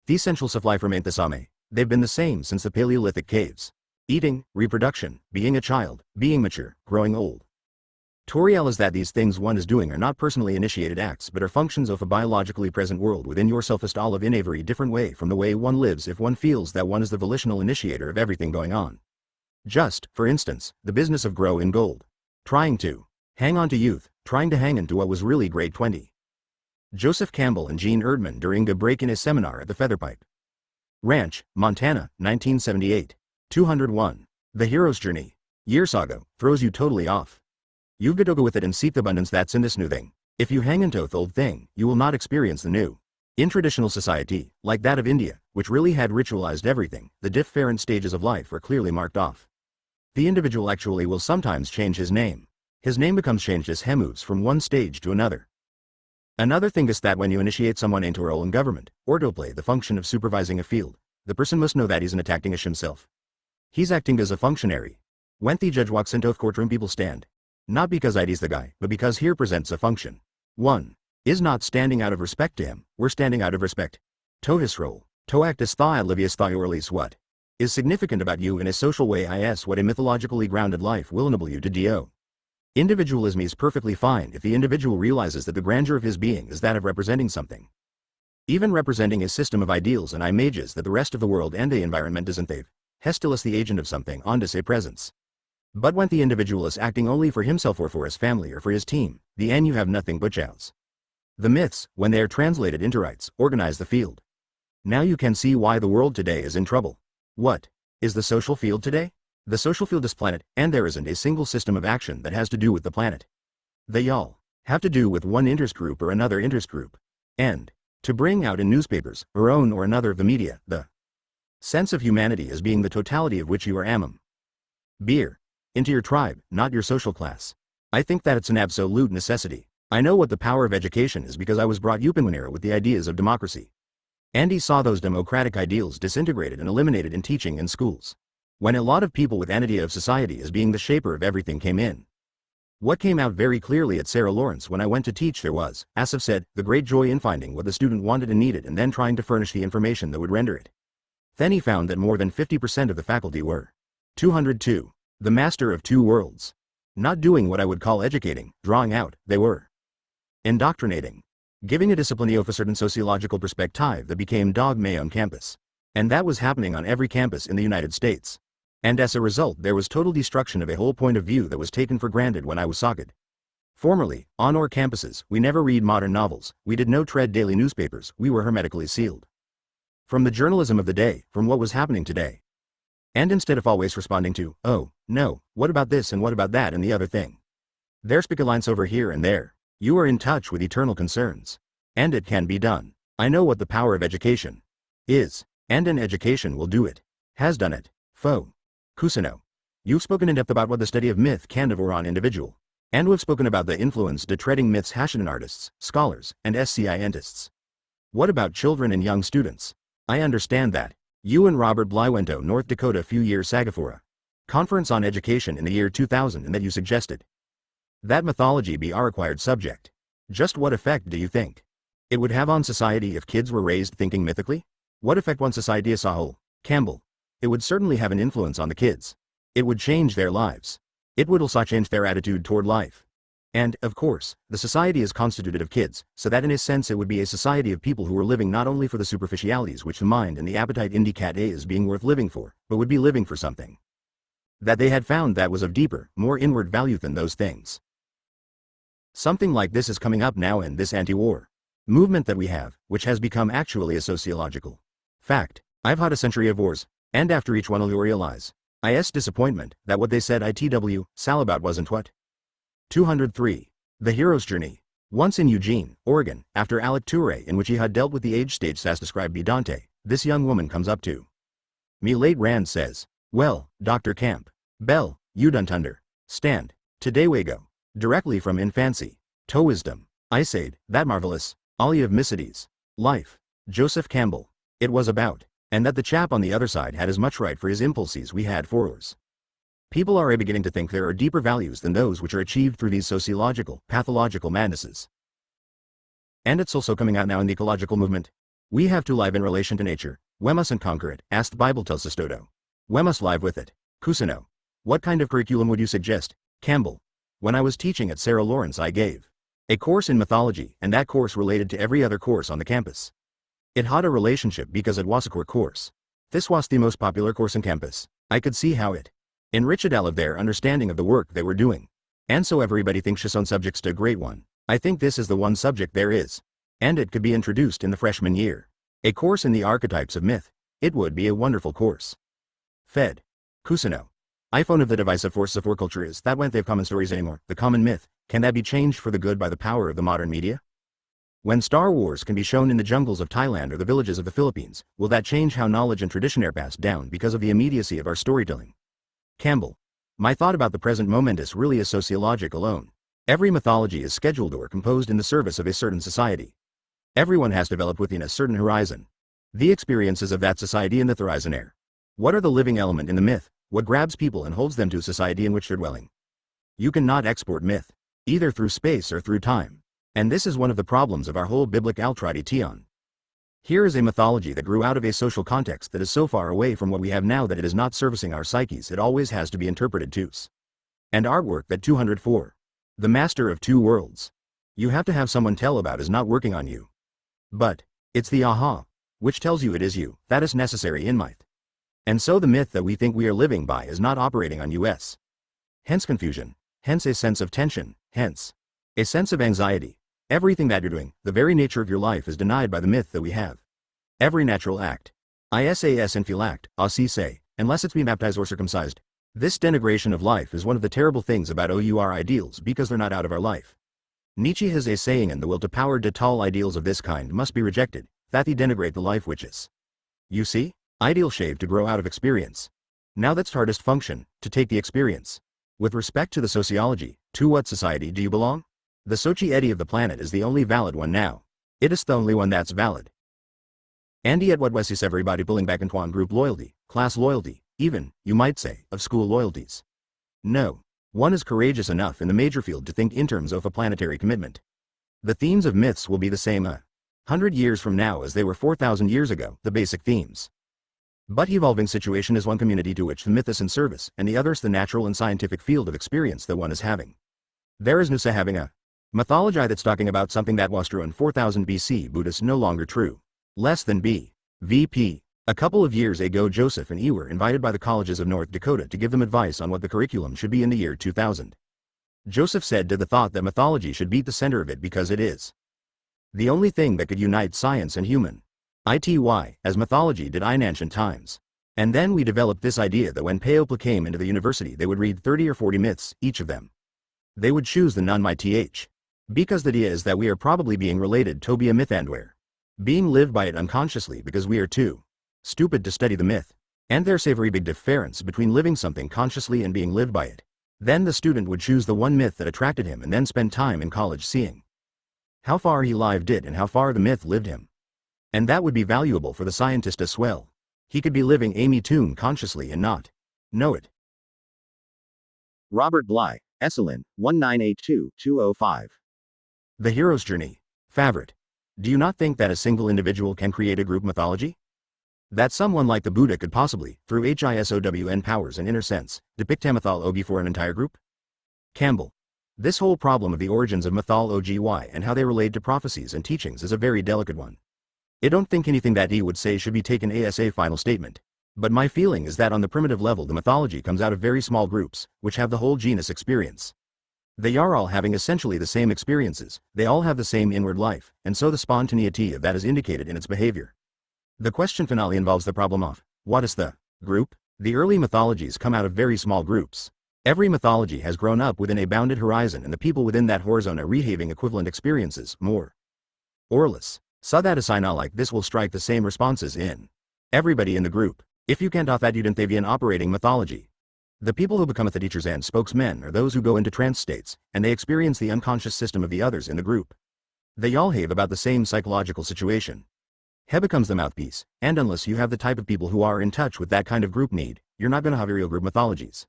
The essentials of life remain the same. They've been the same since the Paleolithic caves. Eating, reproduction, being a child, being mature, growing old. Toriel is that these things one is doing are not personally initiated acts but are functions of a biologically present world within yourself all of in a very different way from the way one lives if one feels that one is the volitional initiator of everything going on. Just, for instance, the business of grow in gold. Trying to hang on to youth, trying to hang into what was really grade 20. Joseph Campbell and Gene Erdman during a break in his seminar at the Featherpipe Ranch, Montana, 1978. 201. The Hero's Journey. Year saga, throws you totally off. You've got to go with it and seek the abundance that's in this new thing. If you hang into the old thing, you will not experience the new. In traditional society, like that of India, which really had ritualized everything, the different stages of life were clearly marked off. The individual actually will sometimes change his name. His name becomes changed as he moves from one stage to another. Another thing is that when you initiate someone into a role in government, or to play the function of supervising a field, the person must know that he's not acting as himself. He's acting as a functionary. When the judge walks into a courtroom, people stand. Not because ID's the guy, but because he represents a function. 1. Is not standing out of respect to him, we're standing out of respect. To his role, to act as tha livius tha or at least what is significant about you in a social way is what a mythologically grounded life will enable you to do. Individualism is perfectly fine if the individual realizes that the grandeur of his being is that of representing something. Even representing a system of ideals and images that the rest of the world and the environment doesn't they've, still is the agent of something on to say presence. But when the individual is acting only for himself or for his family or for his team, the end you have nothing but shouts. The myths, when they are translated into rites, organize the field. Now you can see why the world today is in trouble. What is the social field today? The social field is planet, and there isn't a single system of action that has to do with the planet. They all have to do with one interest group or another interest group. And to bring out in newspapers, or own or another of the media, the sense of humanity as being the totality of which you are amum. Beer. Into your tribe, not your social class. I think that it's an absolute necessity. I know what the power of education is because I was brought up in an era with the ideas of democracy. And he saw those democratic ideals disintegrated and eliminated in teaching in schools. When a lot of people with an idea of society as being the shaper of everything came in. What came out very clearly at Sarah Lawrence when I went to teach there was, as I've said, the great joy in finding what the student wanted and needed and then trying to furnish the information that would render it. Then he found that more than 50% of the faculty were 202. The master of two worlds. Not doing what I would call educating, drawing out, they were indoctrinating. Giving a discipline of a certain sociological perspective that became dogma on campus. And that was happening on every campus in the United States. And as a result there was total destruction of a whole point of view that was taken for granted when I was socked. Formerly, on our campuses, we never read modern novels, we did no tread daily newspapers, we were hermetically sealed. From the journalism of the day, from what was happening today. And instead of always responding to, oh, no, what about this and what about that and the other thing? There's lines over here and there. You are in touch with eternal concerns. And it can be done. I know what the power of education is. And an education will do it. Has done it. Foe. Kusino. You've spoken in depth about what the study of myth can do on individual. And we've spoken about the influence de treading myths Hashidan artists, scholars, and scientists. What about children and young students? I understand that. You and Robert Bly went to North Dakota a few years ago for a conference on education in the year 2000 and that you suggested that mythology be our required subject. Just what effect do you think it would have on society if kids were raised thinking mythically? What effect on society as a whole? Campbell. It would certainly have an influence on the kids. It would change their lives. It would also change their attitude toward life. And, of course, the society is constituted of kids, so that in a sense it would be a society of people who were living not only for the superficialities which the mind and the appetite indicate as being worth living for, but would be living for something that they had found that was of deeper, more inward value than those things. Something like this is coming up now in this anti-war movement that we have, which has become actually a sociological fact. I've had a century of wars, and after each one you'll realize, disappointment, that what they said ITW, Sal about wasn't what. 203. The Hero's Journey. Once in Eugene, Oregon, after Alec Toure in which he had dealt with the age stage as described by Dante, this young woman comes up to me late Rand says, well, Dr. Camp Bell, you don't understand. Today we go directly from infancy to wisdom. I said, that marvelous, all of Missides. Life. Joseph Campbell. It was about, and that the chap on the other side had as much right for his impulses we had for ours. People are beginning to think there are deeper values than those which are achieved through these sociological, pathological madnesses. And it's also coming out now in the ecological movement. We have to live in relation to nature. We mustn't conquer it, as the Bible tells us Toto. We must live with it. Kusino. What kind of curriculum would you suggest, Campbell? When I was teaching at Sarah Lawrence I gave a course in mythology, and that course related to every other course on the campus. It had a relationship because it was a core course. This was the most popular course on campus. I could see how it enriched all of their understanding of the work they were doing. And so everybody thinks Shison subject's a great one. I think this is the one subject there is. And it could be introduced in the freshman year. A course in the archetypes of myth. It would be a wonderful course. Fed. Kusino. iPhone of the divisive forces of war culture is that when they've common stories anymore, the common myth, can that be changed for the good by the power of the modern media? When Star Wars can be shown in the jungles of Thailand or the villages of the Philippines, will that change how knowledge and tradition are passed down because of the immediacy of our storytelling? Campbell. My thought about the present momentous really is sociologic alone. Every mythology is scheduled or composed in the service of a certain society. Everyone has developed within a certain horizon. The experiences of that society in the horizon are. What are the living element in the myth? What grabs people and holds them to society in which they're dwelling? You cannot export myth, either through space or through time. And this is one of the problems of our whole biblical tradition. Here is a mythology that grew out of a social context that is so far away from what we have now that it is not servicing our psyches, it always has to be interpreted to. And artwork that 204. The master of two worlds. You have to have someone tell about is not working on you. But, it's the aha, which tells you it is you, that is necessary in myth. And so the myth that we think we are living by is not operating on us. Hence confusion, hence a sense of tension, hence a sense of anxiety. Everything that you're doing, the very nature of your life is denied by the myth that we have. Every natural act. Isas and feel act, say, unless it's been baptized or circumcised. This denigration of life is one of the terrible things about our ideals because they're not out of our life. Nietzsche has a saying, and the will to power de tall ideals of this kind must be rejected, that they denigrate the life which is. You see? Ideal shave to grow out of experience. Now that's hardest function, to take the experience. With respect to the sociology, to what society do you belong? The society of the planet is the only valid one now. It is the only one that's valid. And yet what was this everybody pulling back into on group loyalty, class loyalty, even, you might say, of school loyalties? No. One is courageous enough in the major field to think in terms of a planetary commitment. The themes of myths will be the same 100 years from now as they were 4,000 years ago, the basic themes. But evolving situation is one community to which the myth is in service, and the other is the natural and scientific field of experience that one is having. There is Nusa having a mythology that's talking about something that was true in 4000 BC Buddhist no longer true. Less than VP. A couple of years ago Joseph and E were invited by the colleges of North Dakota to give them advice on what the curriculum should be in the year 2000. Joseph said to the thought that mythology should beat the center of it because it is the only thing that could unite science and human. As mythology did in ancient times. And then we developed this idea that when People came into the university they would read 30 or 40 myths, each of them. They would choose the non-myth. Because the idea is that we are probably being related to be a myth and we're being lived by it unconsciously because we are too stupid to study the myth. And there's a very big difference between living something consciously and being lived by it. Then the student would choose the one myth that attracted him and then spend time in college seeing how far he lived it and how far the myth lived him. And that would be valuable for the scientist as well. He could be living Amy Toon consciously and not know it. Robert Bly, Esselin, 1982-205. The Hero's Journey. Favorite. Do you not think that a single individual can create a group mythology? That someone like the Buddha could possibly, through HISOWN powers and inner sense, depict a mythology for an entire group? Campbell. This whole problem of the origins of mythology and how they relate to prophecies and teachings is a very delicate one. I don't think anything that he would say should be taken as a final statement. But my feeling is that on the primitive level the mythology comes out of very small groups, which have the whole genus experience. They are all having essentially the same experiences, they all have the same inward life, and so the spontaneity of that is indicated in its behavior. The question finale involves the problem of, what is the group? The early mythologies come out of very small groups. Every mythology has grown up within a bounded horizon and the people within that horizon are rehaving equivalent experiences, more or less. So that a sign like this will strike the same responses in everybody in the group. If you can't that you didn't have an operating mythology. The people who become the teachers and spokesmen are those who go into trance states, and they experience the unconscious system of the others in the group. They all have about the same psychological situation. He becomes the mouthpiece, and unless you have the type of people who are in touch with that kind of group need, you're not gonna have real group mythologies.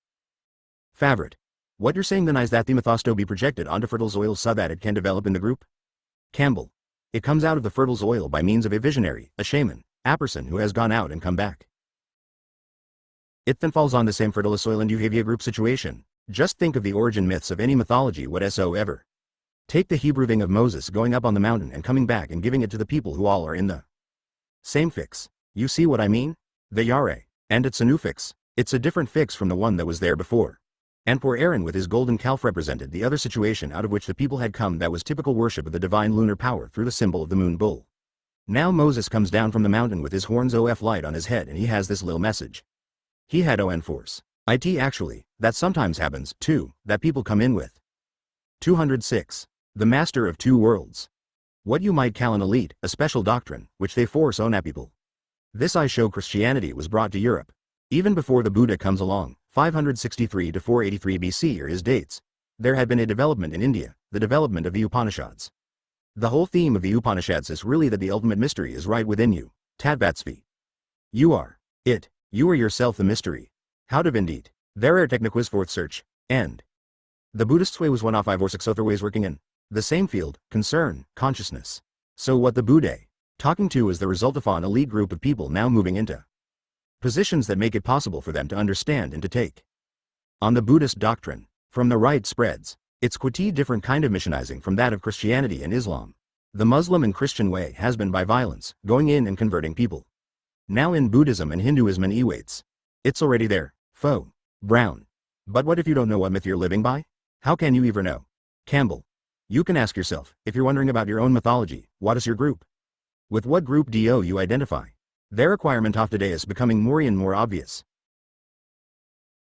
Favorite. What you're saying then is that the mythos to be projected onto fertile soil so that it can develop in the group? Campbell. It comes out of the fertile soil by means of a visionary, a shaman, a person who has gone out and come back. It then falls on the same fertile soil and you have a group situation. Just think of the origin myths of any mythology whatsoever. Take the Hebrew thing of Moses going up on the mountain and coming back and giving it to the people who all are in the same fix. You see what I mean? The Yare. And it's a new fix. It's a different fix from the one that was there before. And poor Aaron with his golden calf represented the other situation out of which the people had come, that was typical worship of the divine lunar power through the symbol of the moon bull. Now Moses comes down from the mountain with his horns of light on his head, and he has this little message. He had on force. Actually, that sometimes happens, too, that people come in with. 206. The master of two worlds. What you might call an elite, a special doctrine, which they force on at people. This I show Christianity was brought to Europe. Even before the Buddha comes along, 563 to 483 BC are his dates. There had been a development in India, the development of the Upanishads. The whole theme of the Upanishads is really that the ultimate mystery is right within you, Tattvatsvi. You are it, you are yourself the mystery. How to indeed. There are techniques for search, and the Buddhist way was one of 5 or 6 other ways working in the same field, concern, consciousness. So what the Buddha talking to is the result of an elite group of people now moving into positions that make it possible for them to understand and to take on the Buddhist doctrine. From the right spreads. It's quite a different kind of missionizing from that of Christianity and Islam. The Muslim and Christian way has been by violence, going in and converting people. Now in Buddhism and Hinduism and e-waits. It's already there, foe, brown. But what if you don't know what myth you're living by? How can you ever know? Campbell. You can ask yourself, if you're wondering about your own mythology, what is your group? With what group do you identify? Their requirement of today is becoming more and more obvious.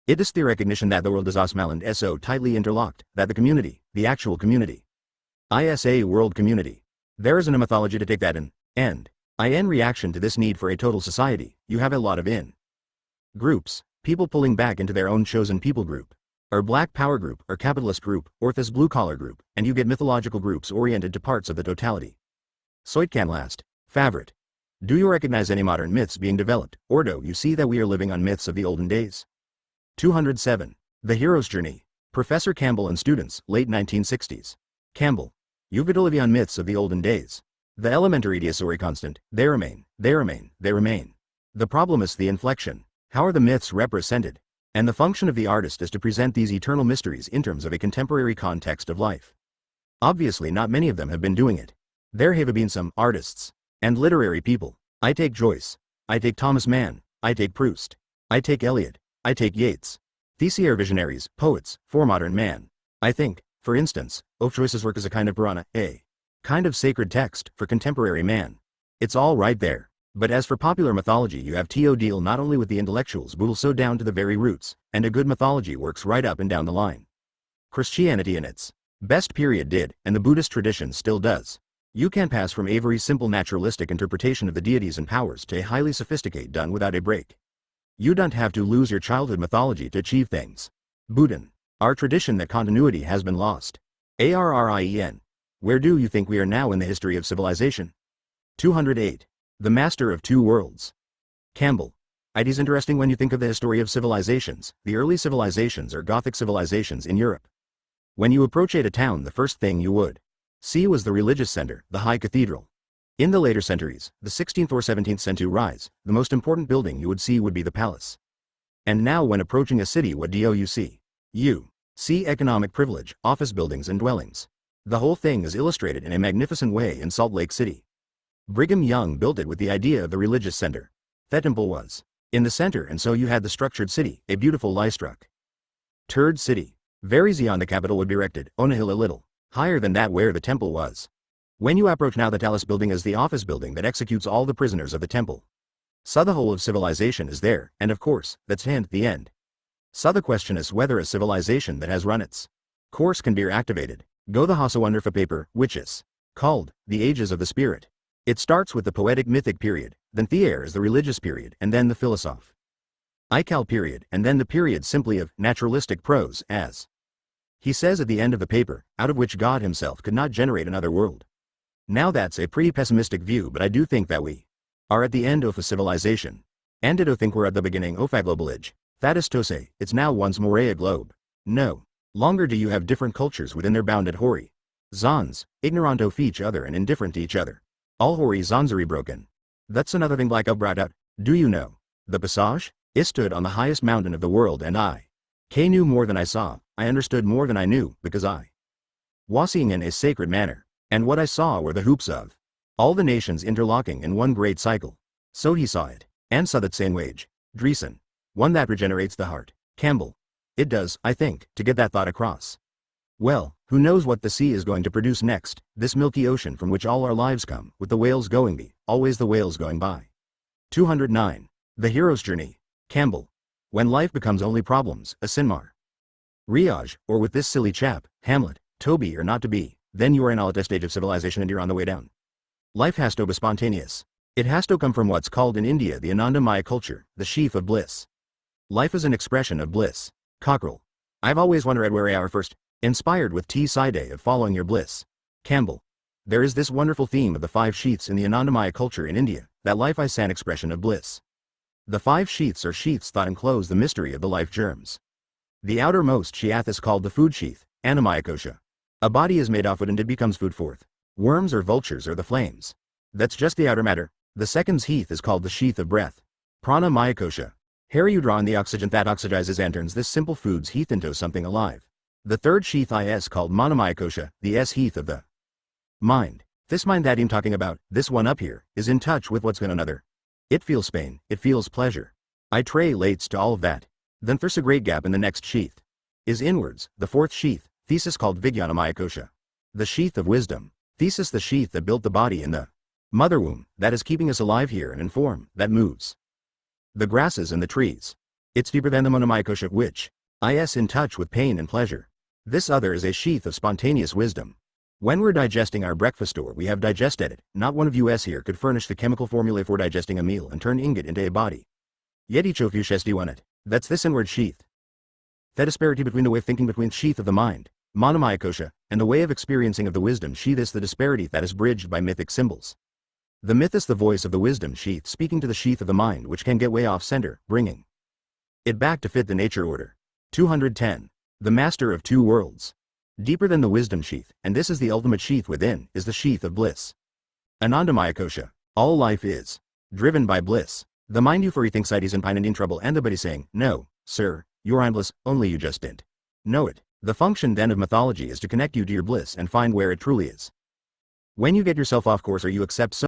It is the recognition that the world is osmal and so tightly interlocked, that the community, the actual community, is a world community. There isn't a mythology to take that in, and in reaction to this need for a total society, you have a lot of groups, people pulling back into their own chosen people group, or black power group, or capitalist group, or this blue collar group, and you get mythological groups oriented to parts of the totality. So it can last. Favorite. Do you recognize any modern myths being developed, or do you see that we are living on myths of the olden days? 207. The Hero's Journey. Professor Campbell and students, late 1960s. Campbell. You've got to live on myths of the olden days. The elementary story constant, they remain, they remain, they remain. The problem is the inflection. How are the myths represented? And the function of the artist is to present these eternal mysteries in terms of a contemporary context of life. Obviously not many of them have been doing it. There have been some artists and literary people. I take Joyce. I take Thomas Mann. I take Proust. I take Eliot. I take Yeats. These are visionaries, poets, for modern man. I think, for instance, of Joyce's work as a kind of Purana, a kind of sacred text for contemporary man. It's all right there. But as for popular mythology, you have to deal not only with the intellectuals but also down to the very roots, and a good mythology works right up and down the line. Christianity in its best period did, and the Buddhist tradition still does. You can pass from a very simple naturalistic interpretation of the deities and powers to a highly sophisticated done without a break. You don't have to lose your childhood mythology to achieve things. Buddhan. Our tradition that continuity has been lost. Arien. Where do you think we are now in the history of civilization? 208. The Master of Two Worlds. Campbell. It is interesting when you think of the history of civilizations. The early civilizations are Gothic civilizations in Europe. When you approach a town, the first thing you would see was the religious center, the high cathedral. In the later centuries, the 16th or 17th century rise, the most important building you would see would be the palace. And now when approaching a city, what do you see? You see economic privilege, office buildings and dwellings. The whole thing is illustrated in a magnificent way in Salt Lake City. Brigham Young built it with the idea of the religious center. That temple was in the center, and so you had the structured city, a beautiful lie-struck turd city. Very beyond the capital would be erected, on a hill a little higher than that where the temple was. When you approach now, the Talus building is the office building that executes all the prisoners of the temple. So the whole of civilization is there, and of course, that's the end. So the question is whether a civilization that has run its course can be reactivated. Go the Hosso under for paper, which is called the Ages of the Spirit. It starts with the poetic mythic period, then the air is the religious period, and then the philosoph Ical period, and then the period simply of naturalistic prose, as he says at the end of the paper, out of which God himself could not generate another world. Now that's a pretty pessimistic view, but I do think that we are at the end of a civilization. And I do think we're at the beginning of a global age. That is to say, it's now once more a globe. No longer do you have different cultures within their bounded hori zones, ignorant of each other and indifferent to each other. All hori zones are broken. That's another thing like I've brought out. Do you know? The passage? I stood on the highest mountain of the world, and I knew more than I saw. I understood more than I knew, because I was seeing in a sacred manner. And what I saw were the hoops of all the nations interlocking in one great cycle. So he saw it, and saw that same wage, Dreesen, one that regenerates the heart. Campbell. It does, I think, to get that thought across. Well, who knows what the sea is going to produce next, this milky ocean from which all our lives come, with the whales going by, always the whales going by. 209. The Hero's Journey. Campbell. When life becomes only problems, a Sinmar. Riage, or with this silly chap, Hamlet, to be or not to be, then you are in a later stage of civilization and you're on the way down. Life has to be spontaneous. It has to come from what's called in India the Ananda Maya culture, the sheath of bliss. Life is an expression of bliss. Cockrell. I've always wondered where we are first, inspired with T. Side of following your bliss. Campbell. There is this wonderful theme of the 5 sheaths in the Ananda Maya culture in India, that life is an expression of bliss. The 5 sheaths are sheaths that enclose the mystery of the life germs. The outermost sheath is called the food sheath, Annamaya Kosha. A body is made of wood and it becomes food forth. Worms or vultures are the flames. That's just the outer matter. The second sheath is called the sheath of breath. Prana Maya Kosha. Here you draw in the oxygen that oxygizes and turns this simple food's heath into something alive. The third sheath is called Manomaya Kosha, the S-heath of the mind. This mind that I'm talking about, this one up here, is in touch with what's in another. It feels pain, it feels pleasure. I relates to all of that. Then there's a great gap in the next sheath. Is inwards, the fourth sheath, thesis called Vijnanamaya Kosha. The sheath of wisdom. Thesis the sheath that built the body in the mother womb, that is keeping us alive here and in form, that moves the grasses and the trees. It's deeper than the Monomaya Kosha which is in touch with pain and pleasure. This other is a sheath of spontaneous wisdom. When we're digesting our breakfast or we have digested it, not one of us here could furnish the chemical formula for digesting a meal and turn ingot into a body. Yet each of you shesti won it. That's this inward sheath. That disparity between the way of thinking between sheath of the mind, Manomaya Kosha, and the way of experiencing of the wisdom sheath is the disparity that is bridged by mythic symbols. The myth is the voice of the wisdom sheath speaking to the sheath of the mind which can get way off center, bringing it back to fit the nature order. 210. The master of 2 worlds. Deeper than the wisdom sheath, and this is the ultimate sheath within, is the sheath of bliss. Anandamaya Kosha. All life is driven by bliss. The mind euphoria thinks it is in pain and in trouble and the body saying, no, sir, you're endless, only you just didn't know it. The function then of mythology is to connect you to your bliss and find where it truly is. When you get yourself off course or you accept so